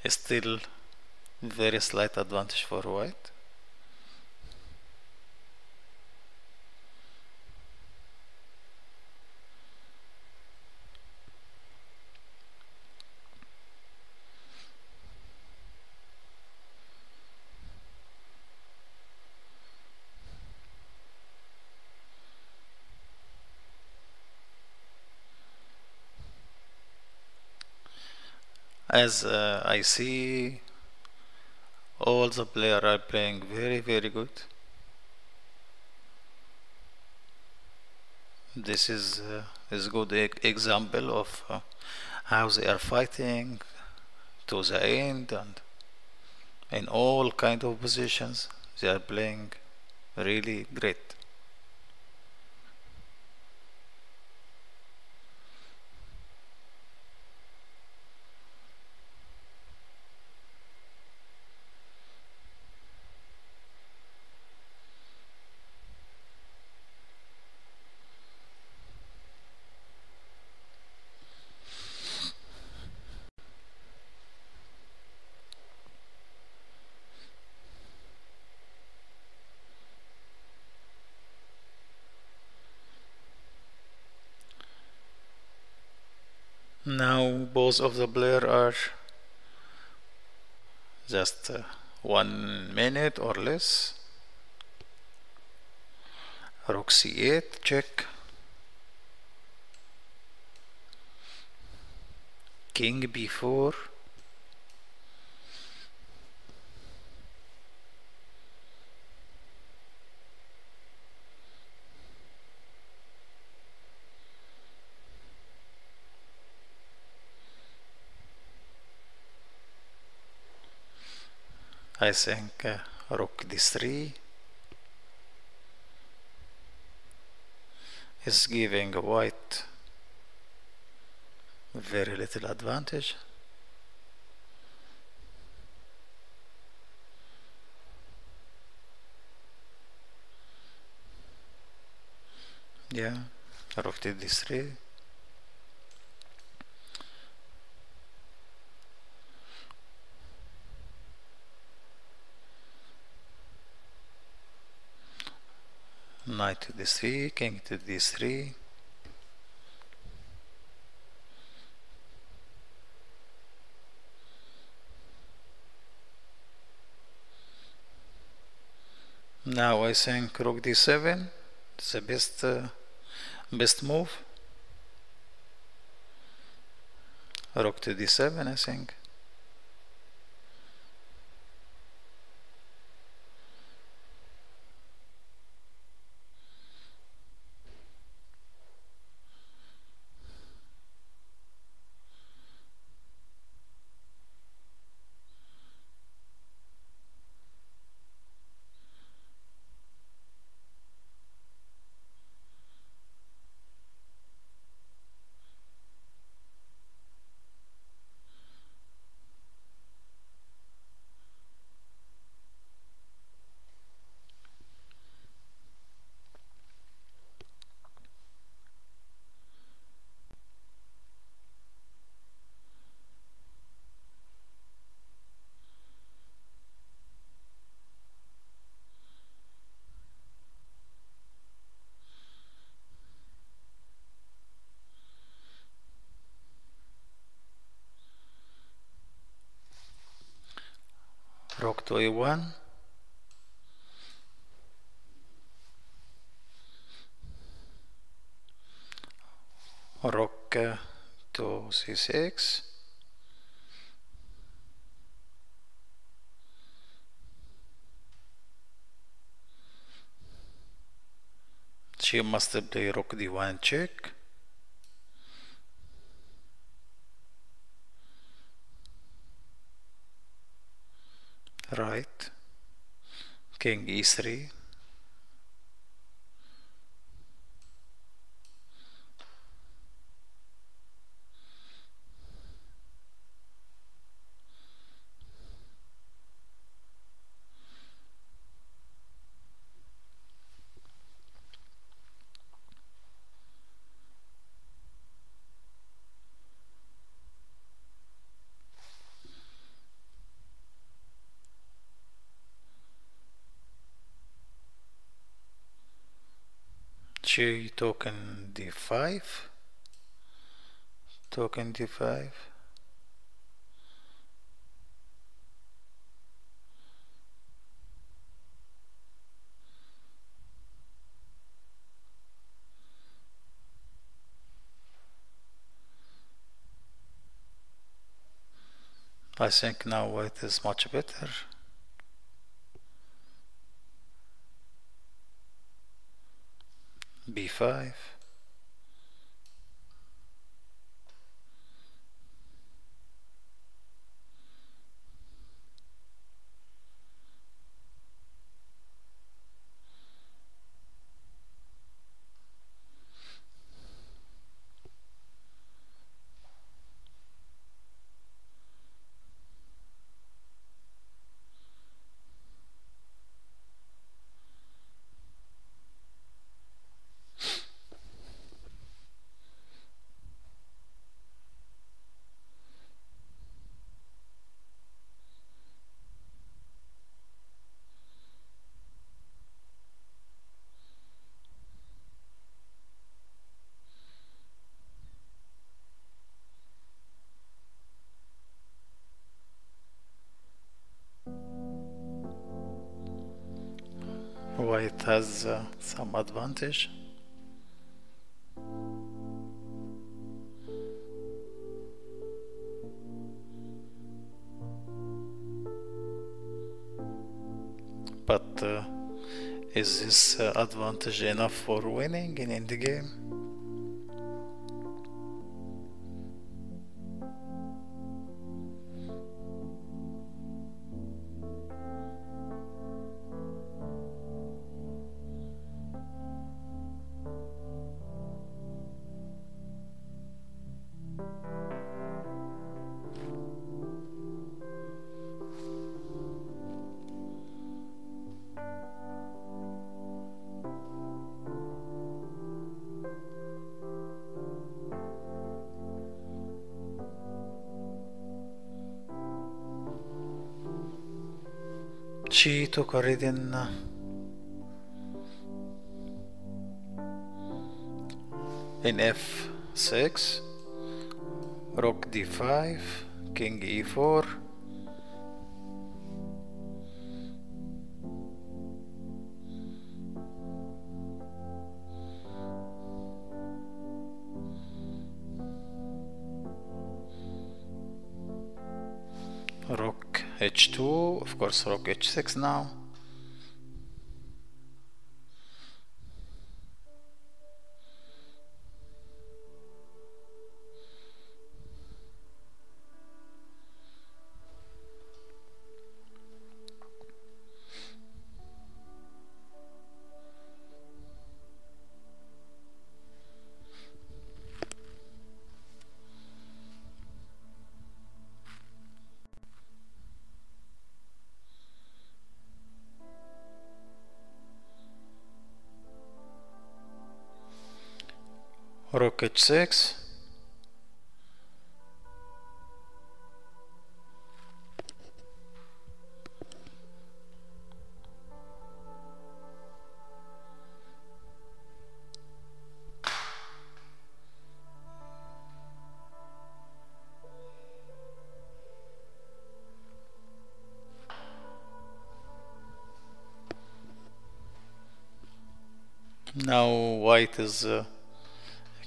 still very slight advantage for white. As I see, all the players are playing very good. This is good example of how they are fighting to the end, and in all kind of positions they are playing really great. Now both of the players are just 1 minute or less. Rook c8 check. King b4. I think rook d3. is giving white very little advantage. Yeah, rook to d3. Knight to d3, king to d3. Now I think rook d7 is the best move. Rook to d7, I think. Rook to e1. Rook to c6. She must play rook d1 check. Right. King e3. She token d5. Token d5. I think now white is much better. b5. White has some advantage. But is this advantage enough for winning in endgame? She took already in f6, rook d5, king e4, rook h2, of course rook h6 now. Rook h6, now white is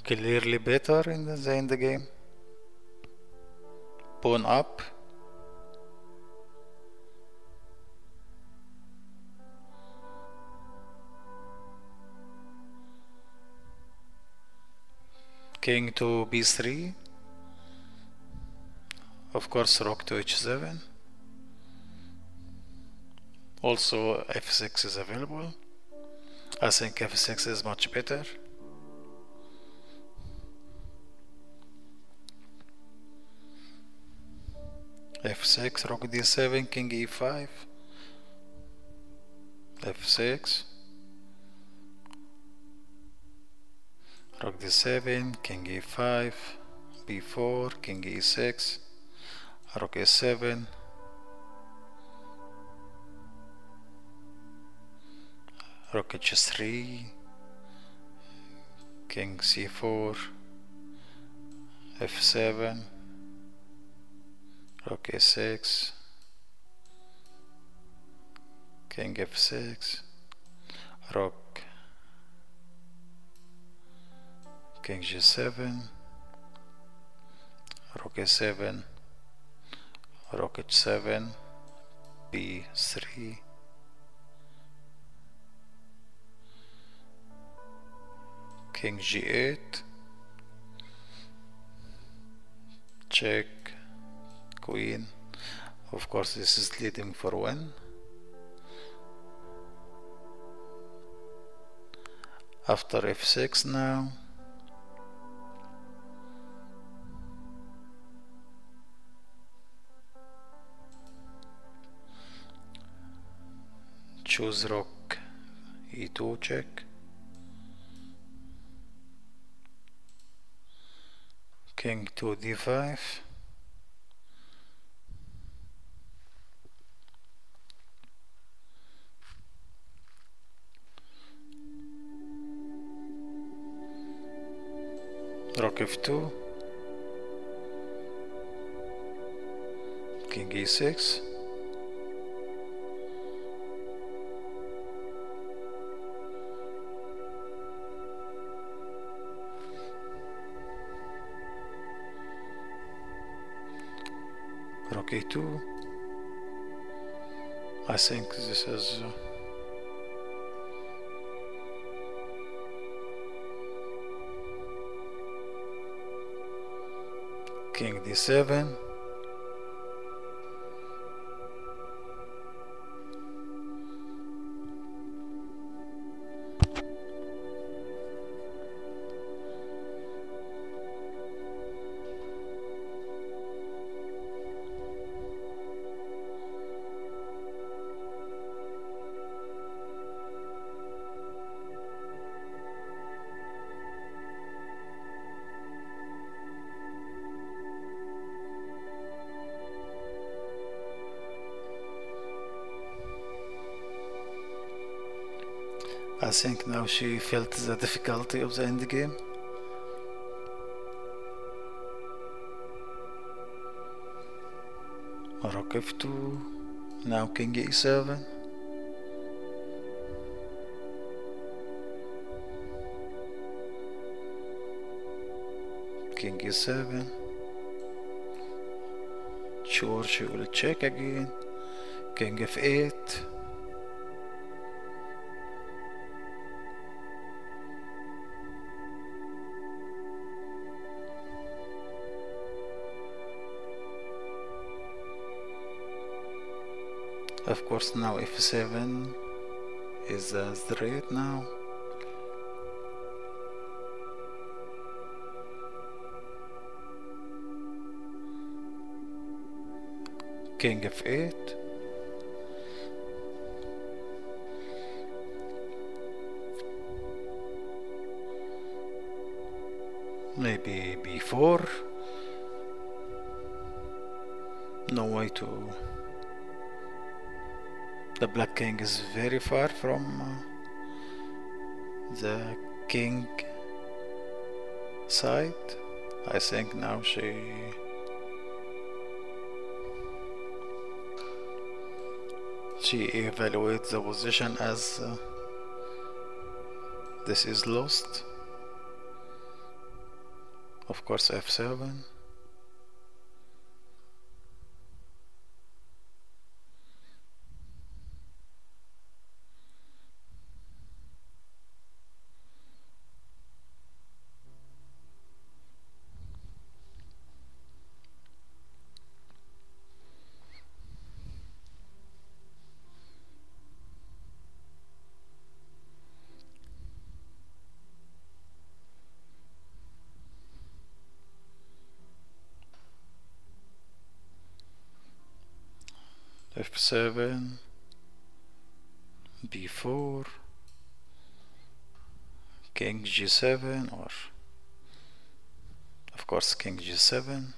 clearly better in the end game. Pawn up, king to b3, of course rook to h7, also f6 is available. I think f6 is much better. f6, rook d7, king e5, f6, rook d7, king e5, b4, king e6, rook e7, rook h3, king c4, f7, rook a6, king f6, rook, king g7, rook a7, rook h7, b3, king g8, check, queen. Of course this is leading for one. After f6 now, choose rook e2, check, king to d5, rook f2, king e6, rook a2. I think this is king d7, I think now she felt the difficulty of the endgame. Rook f2, now king e7. King e7. Sure, she will check again. King f8. Of course now f7 is straight now. King f8. Maybe b4. No way to... The black king is very far from the king side. I think now she evaluates the position as this is lost. Of course f7. f7, b4, king g7, or of course king g7.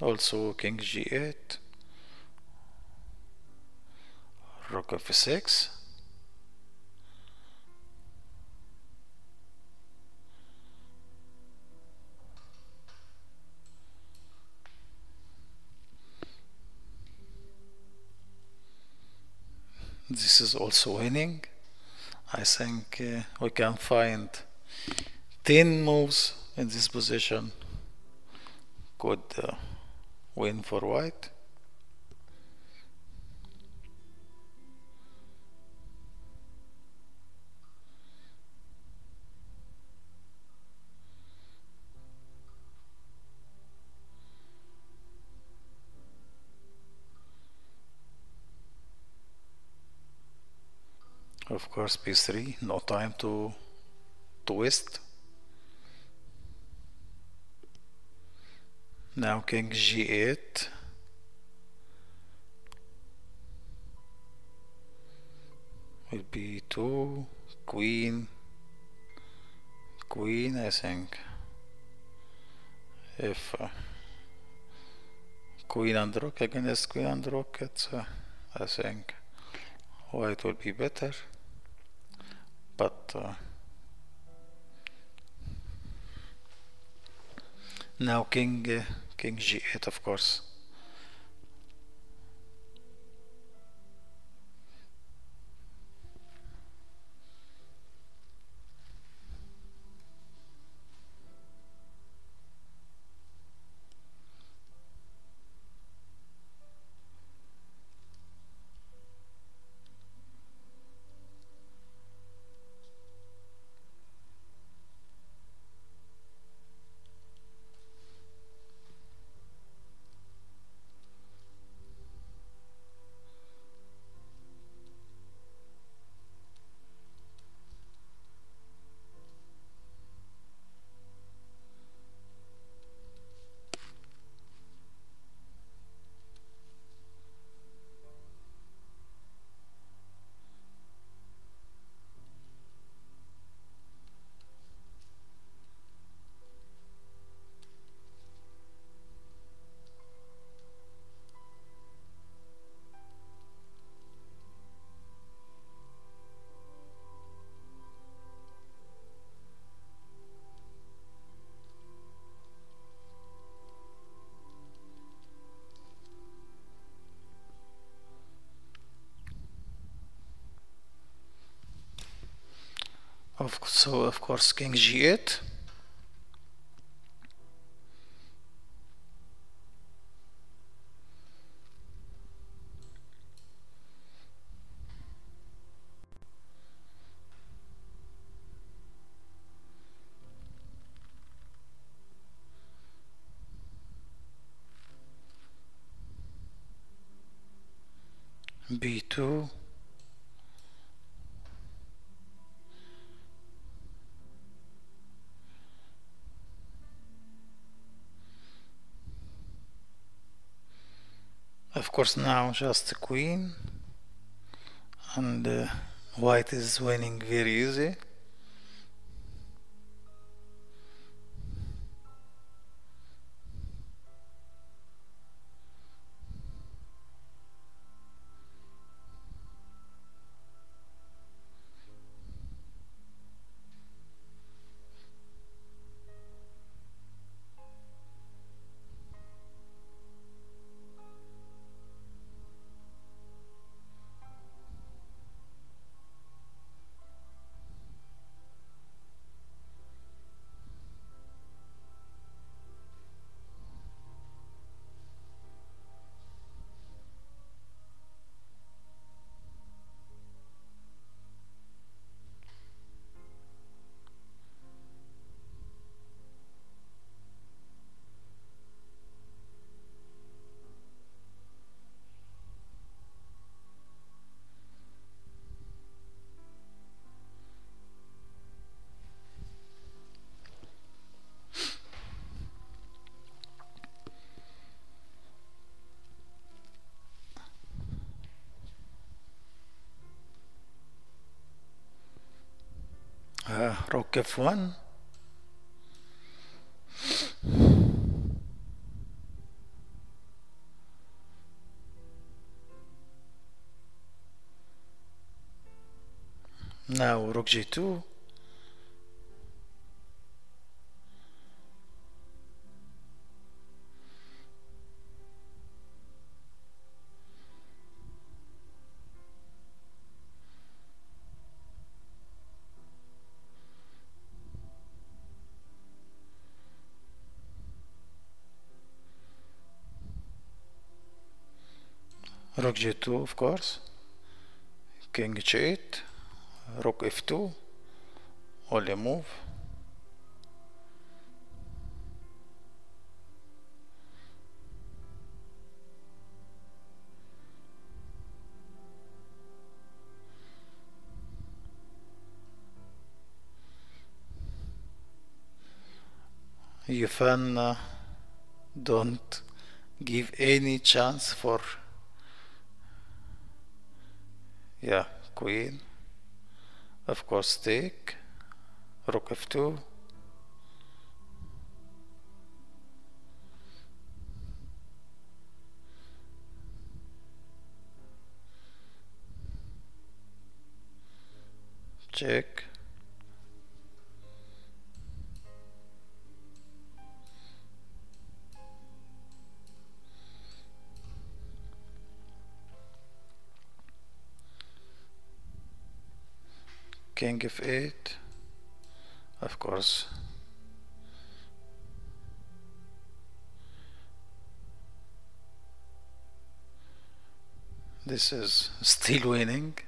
Also king g8, rook f6. This is also winning. I think we can find 10 moves in this position could win for white. Of course b3, no time to waste. Now king g8. Will be 2, queen, I think. If queen and rook against queen and rook, it's I think white will be better, but now king g8, of course. So of course king g8. b2. Of course now just queen, and white is winning very easy. Rook f1. Now rook g2. Rook g2 of course. King h8. Rook f2. Only move. You can don't give any chance for queen. Of course take. Rook f2. Check. King f8. Of course. This is still winning.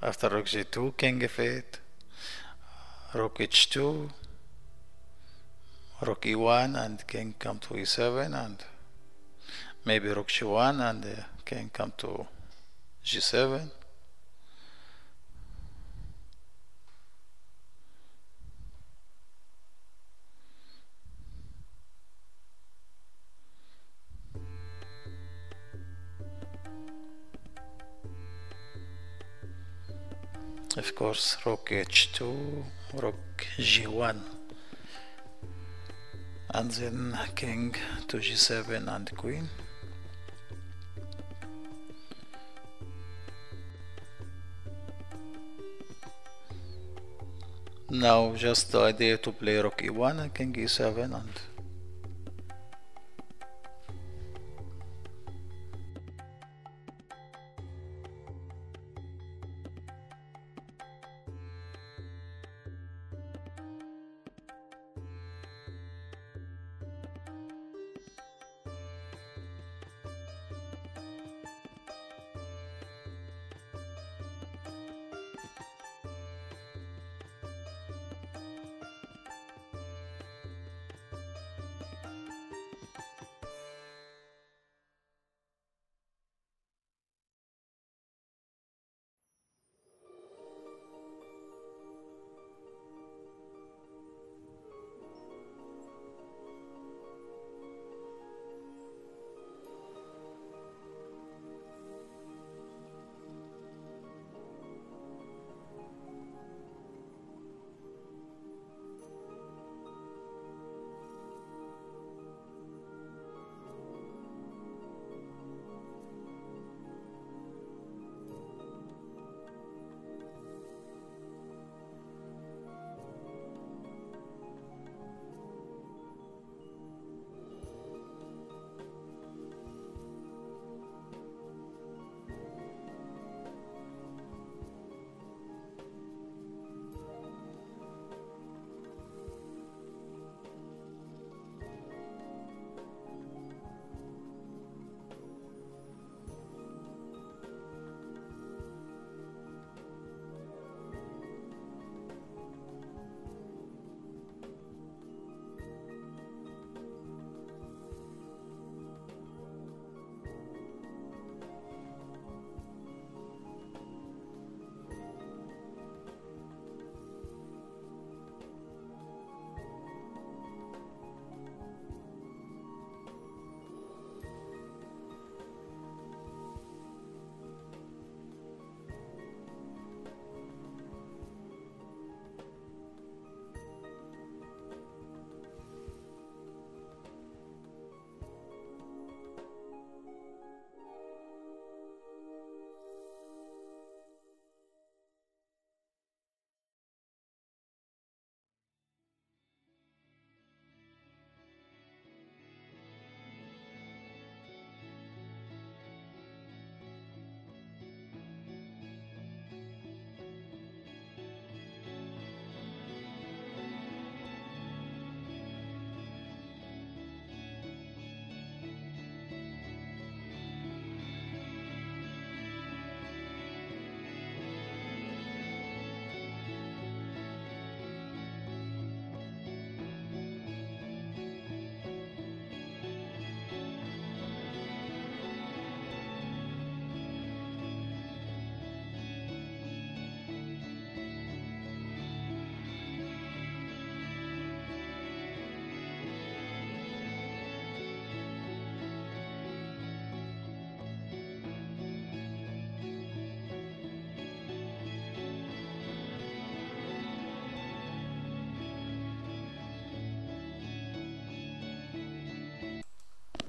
After rook g2, king f8, rook h2, rook e1, and king come to e7, and maybe rook g1 and king come to g7. Of course, rook h2, rook g1, and then king to g7 and queen. Now just the idea to play rook e1 and king e7, and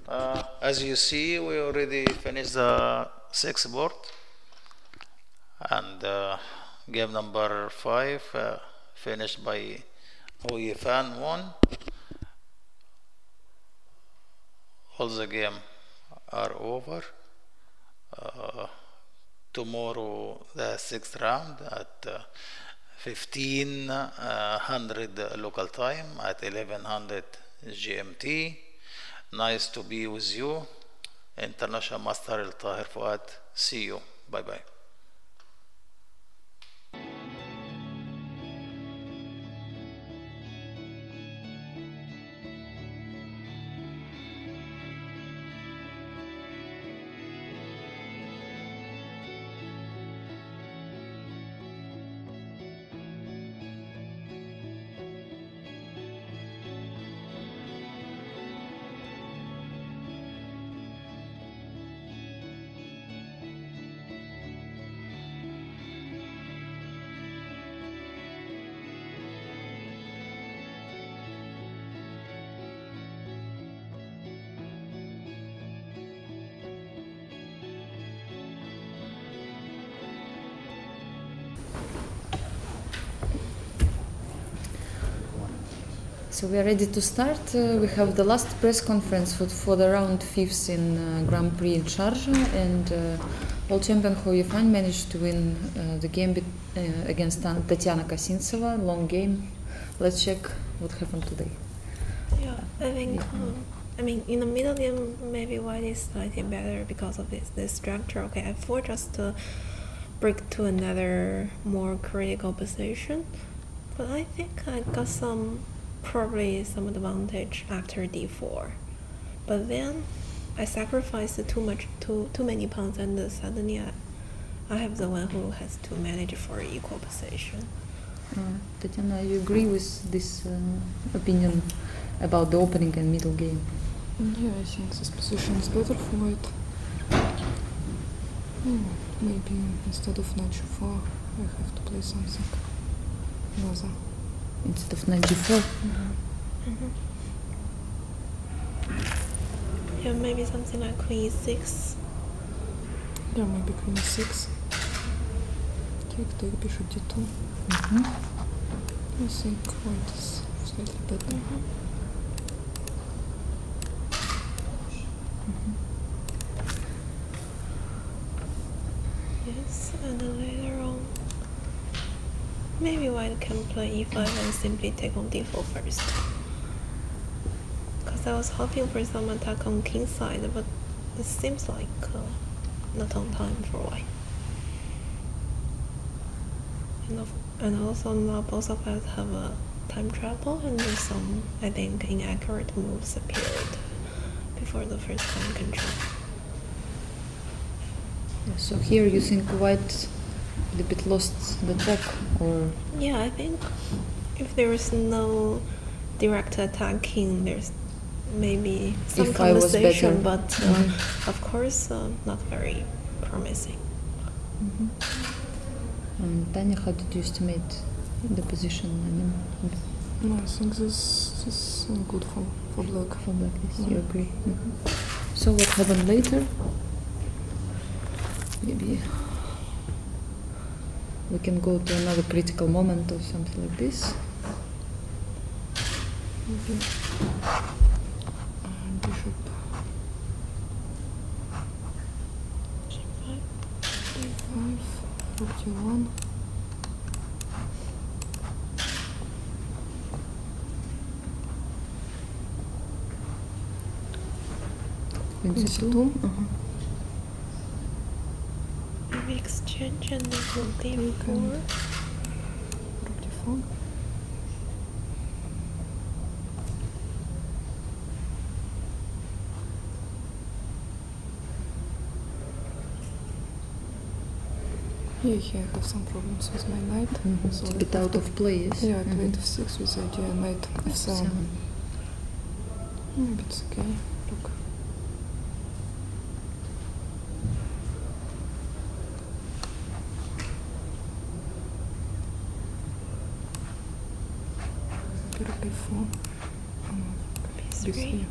As you see, we already finished the sixth board, and game number 5 finished by Fan 1. All the game are over. Tomorrow the sixth round at 1500 local time at 1100 GMT. Nice to be with you. International Master Taher Fouad. See you. Bye bye. So we are ready to start. We have the last press conference for the round 5th in Grand Prix in Sharjah, and world champion Ho Yifan managed to win the game against Tatiana Kosintseva. Long game. Let's check what happened today. Yeah, I think. I mean, in the middle game, maybe white is slightly better because of this structure. Okay, F4 just to break to another more critical position, but I think I got probably some advantage after d4, but then I sacrificed too many pawns, and suddenly I have the one who has to manage for equal position. Tatiana, you agree with this opinion about the opening and middle game? Yeah, I think this position is better for white. Maybe instead of knight g4, I have to play something other. Instead of knight g4? Yeah, maybe something like queen e6. Yeah, maybe queen e6. Take bishop d2. I think white is slightly better. Yes, and then later on, maybe white can play e5 and simply take on d4 first. Because I was hoping for some attack on king side, but it seems like not on time for white. And also now both of us have a time travel, and some, I think, inaccurate moves appeared before the first time control. Yeah, so here you think white a bit lost the track, or? Yeah, I think if there is no direct attacking, there's maybe some conversation, but of course not very promising. Tanya, how did you estimate the position? No, I think this is good for black. For black, yes, you agree. So what happened later? Maybe we can go to another critical moment or something like this. Maybe bishop g5, e5, rook d1. Queen c2. maybe exchange and then rook d4. Rook d4. Yeah, here I have some problems with my knight. So it's a bit out of play, yes? Yeah, knight f6 with the idea knight f7. Maybe it's okay. Look. Rook b4. b3.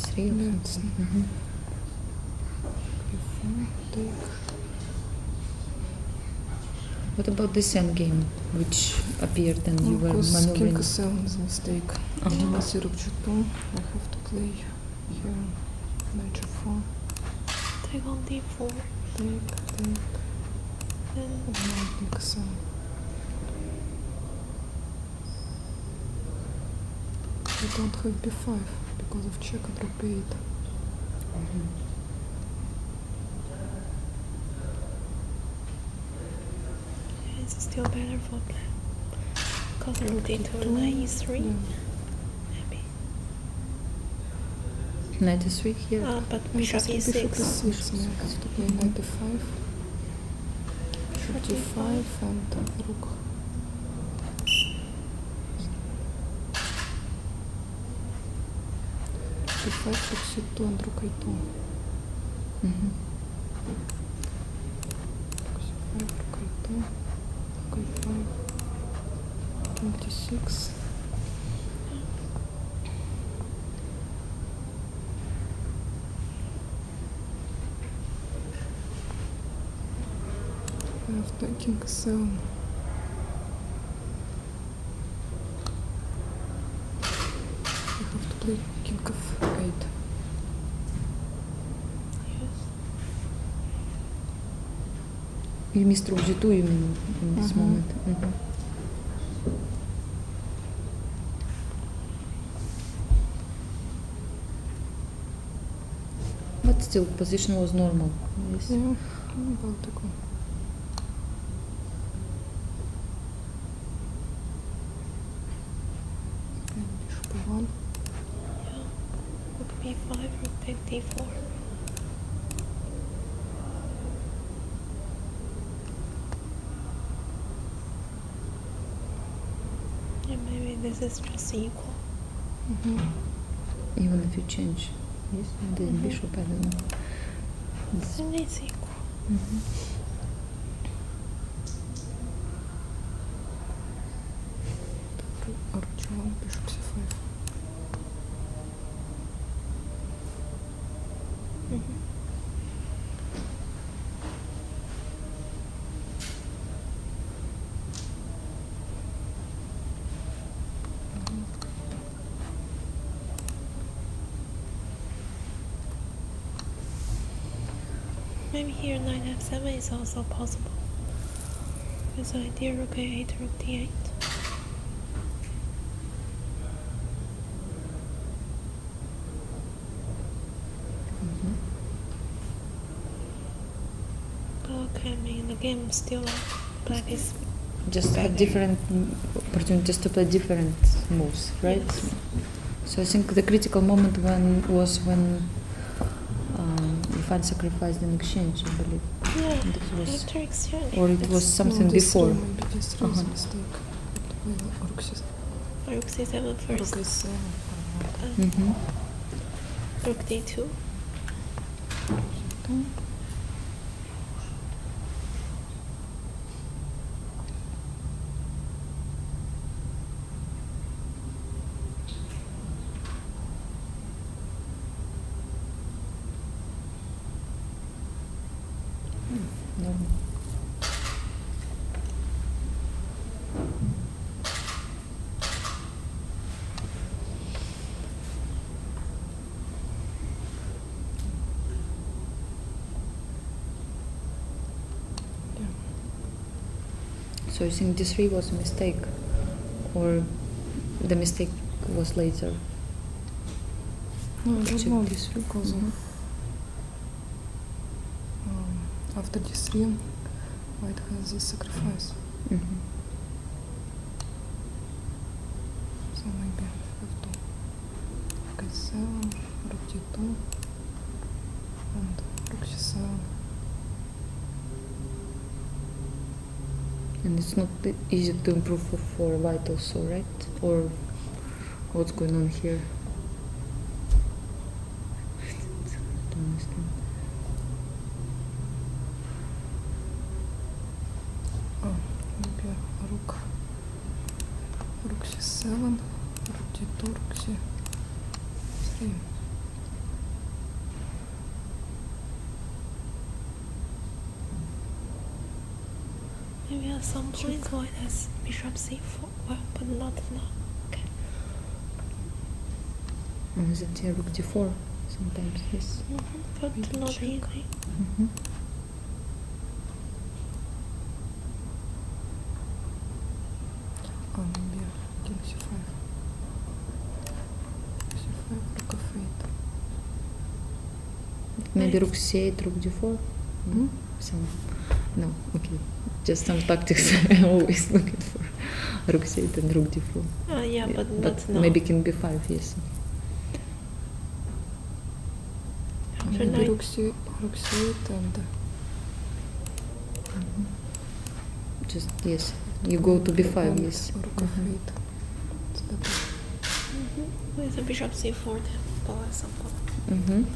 b3. Yes. B4, take. What about this endgame, which appeared and you were Because maneuvering? king c7 is a mistake. Once rook g2, I have to play here knight g4. Take on d4. Take. Then And now king c7. I don't have b5 because of check at rook b8. it's still better for black. Because rook d2, knight e3. Yeah. Maybe. Knight e3 here. But Because bishop bishop e6. e6, now I have to play knight e5. Bishop d5 and rook. d5, rook c2 and rook a2. Rook c5, rook a2, rook a5, king d6. After king c7. I have to play king f8. You missed rook g2, you mean, in this moment? But still, position was normal. Yes. Yeah, about to go. And bishop e1. Rook b5, rook take d4. Yeah, maybe this is just equal. Even if you change, yes, the bishop, I don't know. And it's equal. Rook g1, bishop c5. Maybe here knight f7 is also possible. With the idea rook a8, rook d8. Okay, I mean the game is still black is Just had different opportunities to play different moves, right? Yes. So I think the critical moment was when Fouad sacrificed in exchange, I believe. yeah. This was, After exchange. or it was something No, this before. maybe this is a mistake. To play rook c7. Rook c7 first. Rook a7. Rook d2. No. So you think d3 was a mistake, or the mistake was later? No, I don't Check know this. because of after d3, white has this sacrifice. So maybe I have to rook a7, rook d2, and rook c7. And it's not easy to improve for white also, right? Or what's going on here? Don't understand. Oh, maybe rook c7, rook d2, rook c3. Maybe at some point white has bishop c4, well, but not now. Okay. Is it rook d4? Sometimes, yes. But not easy. Oh, maybe king c5. c5, rook f8. Maybe rook c8, rook d4? Some, no, okay. Just some tactics I'm always looking for. Rook c8 and rook d4. Yeah, but not now. Maybe king b5, yes. Maybe rook c8 and... Just, yes. You go to b5, yes. Rook f8. It's better. With the bishop c4 tempo at some point.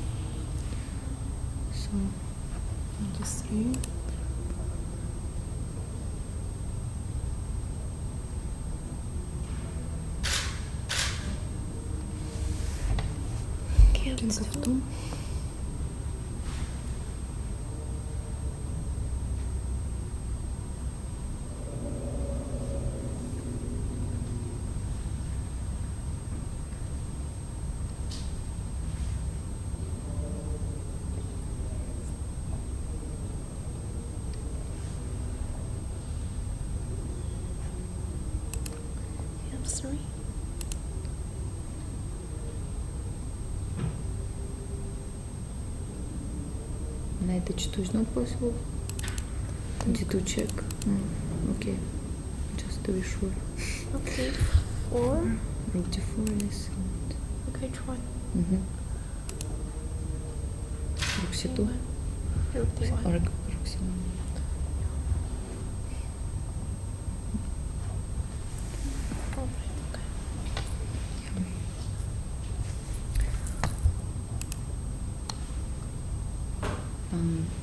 So, d3. King f2. Sorry. knight h2 is not possible. d2 check. Okay, just to be sure. Okay, 4. Rook d4, yes. Okay, try. Rook c2. Rook d1. Rook c1.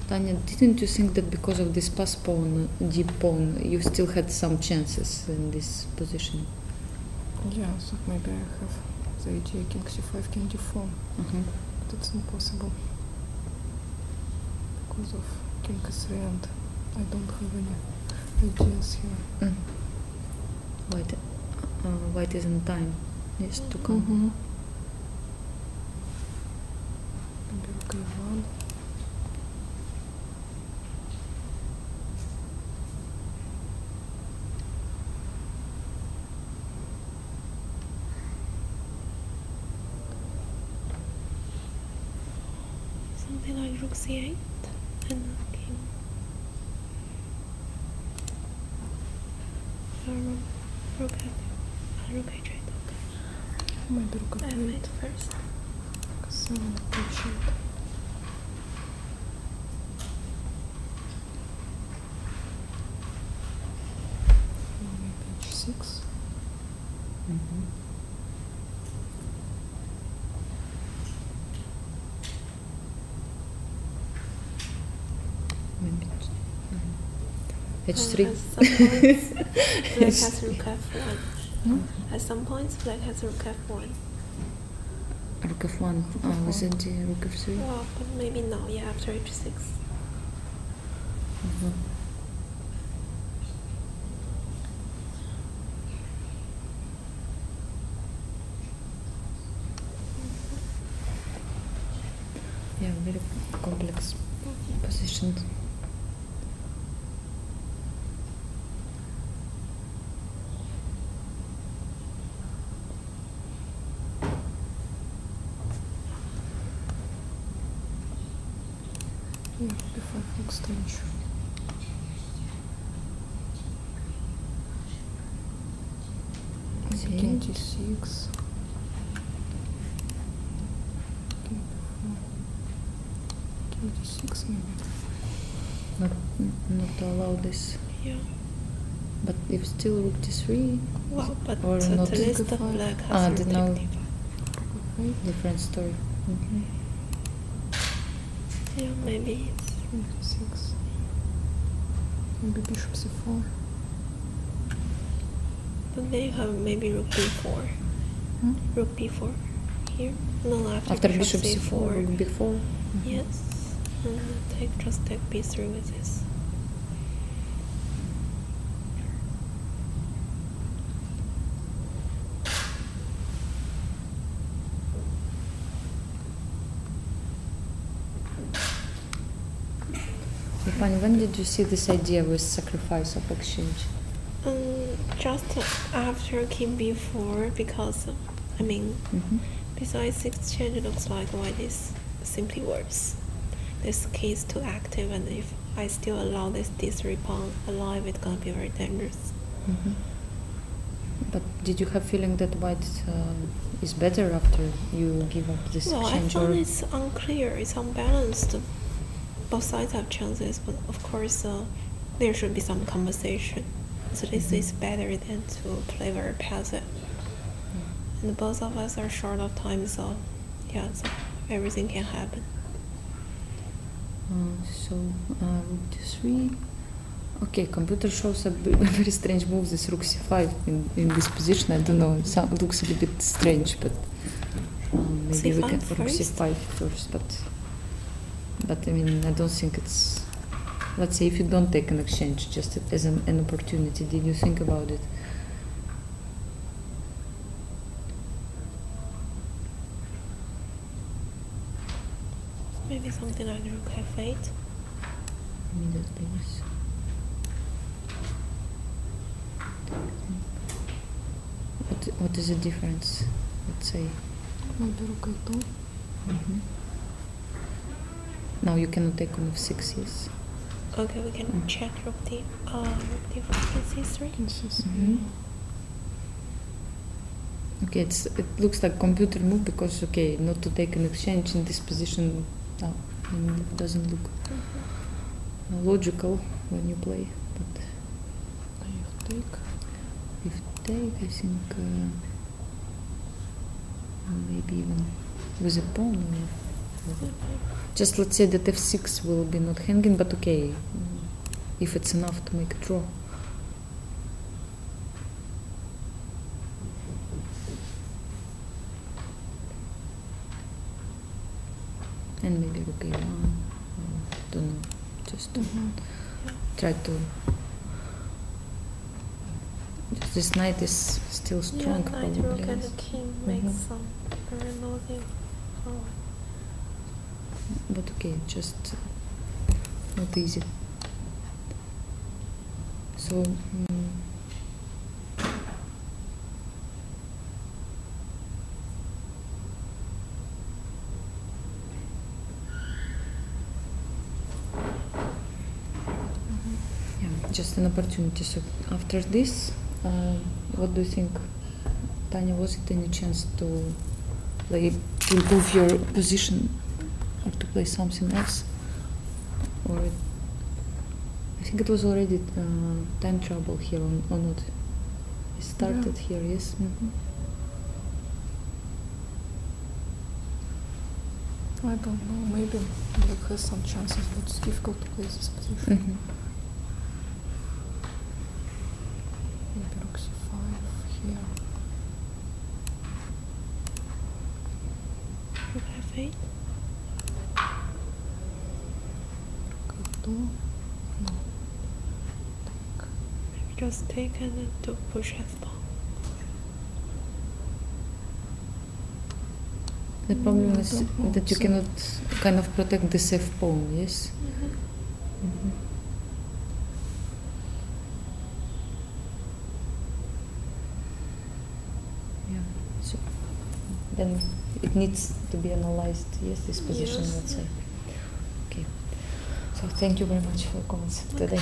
Tanya, didn't you think that because of this pass pawn, deep pawn, you still had some chances in this position? Yeah, so maybe I have the idea king c5, king d4. But it's impossible because of king s3 and I don't have any ideas here. White is in time. Yes, to come. Maybe rook a1. Something like rook c8 and king. Rook h8. Okay. Maybe rook I f8. made first. Rook s7, rook h8. Maybe h6. H3. Black has rook f1. At some points, black has rook f1. Rook f1. Was it rook f3? Well, but maybe no. Yeah, after h6. Yeah, very complex position. Yeah, b5 looks strange. Maybe king d6. King b4. King d6 maybe. Not to allow this. Yeah. But if still rook d3. Well, but or the not list of black has rook no. d5. Different story. Yeah, maybe it's King d6. Maybe bishop c4. But they have maybe rook b4. Rook b4 here. No, After bishop c4, rook b4. Yes. And just take b3 with this. Tanya, when did you see this idea with sacrifice of exchange? Just after king b4, because I mean, besides exchange looks like white is simply worse. This key is too active, and if I still allow this d3 pawn alive, it's gonna be very dangerous. But did you have feeling that white is better after you give up this exchange? Well, I found it's unclear, it's unbalanced. Both sides have chances, but of course there should be some conversation. So this is better than to play very passive. And both of us are short of time, so yeah, so everything can happen. So rook d3. Okay, computer shows a very strange move, this rook c5 in this position. I don't know, it looks a little bit strange, but maybe we can rook c5 first. But I mean, I don't think it's. Let's say if you don't take an exchange, just as an opportunity, did you think about it? Maybe something like rook f8. Immediately, yes. What is the difference? Let's say. Maybe rook a2. Now you cannot take on f6, yes. Okay, we can check rook d4 and c3. Okay, it looks like computer move because not to take an exchange in this position. It doesn't look logical when you play. But if take, I think maybe even with a pawn. Just let's say that f6 will be not hanging, but okay, if it's enough to make a draw. And maybe rook a1, don't know, just try to. This knight is still strong. Yeah, knight, rook, and the king makes some very nosy forward. But okay, just not easy. So. Just an opportunity. So after this, what do you think, Tanya? Was it any chance to improve your position or to play something else? Or I think it was already time trouble here or not? It started here, yes. I don't know. Maybe black has some chances, but it's difficult to play this position. Maybe rook c5 here. Rook f8. Rook a2. No. Take. Maybe just take and then to push f pawn. The problem is that you cannot kind of protect this f pawn, yes? Yeah, so then it needs to be analyzed, yes, this position, let's say. Okay, so thank you very much for your comments today.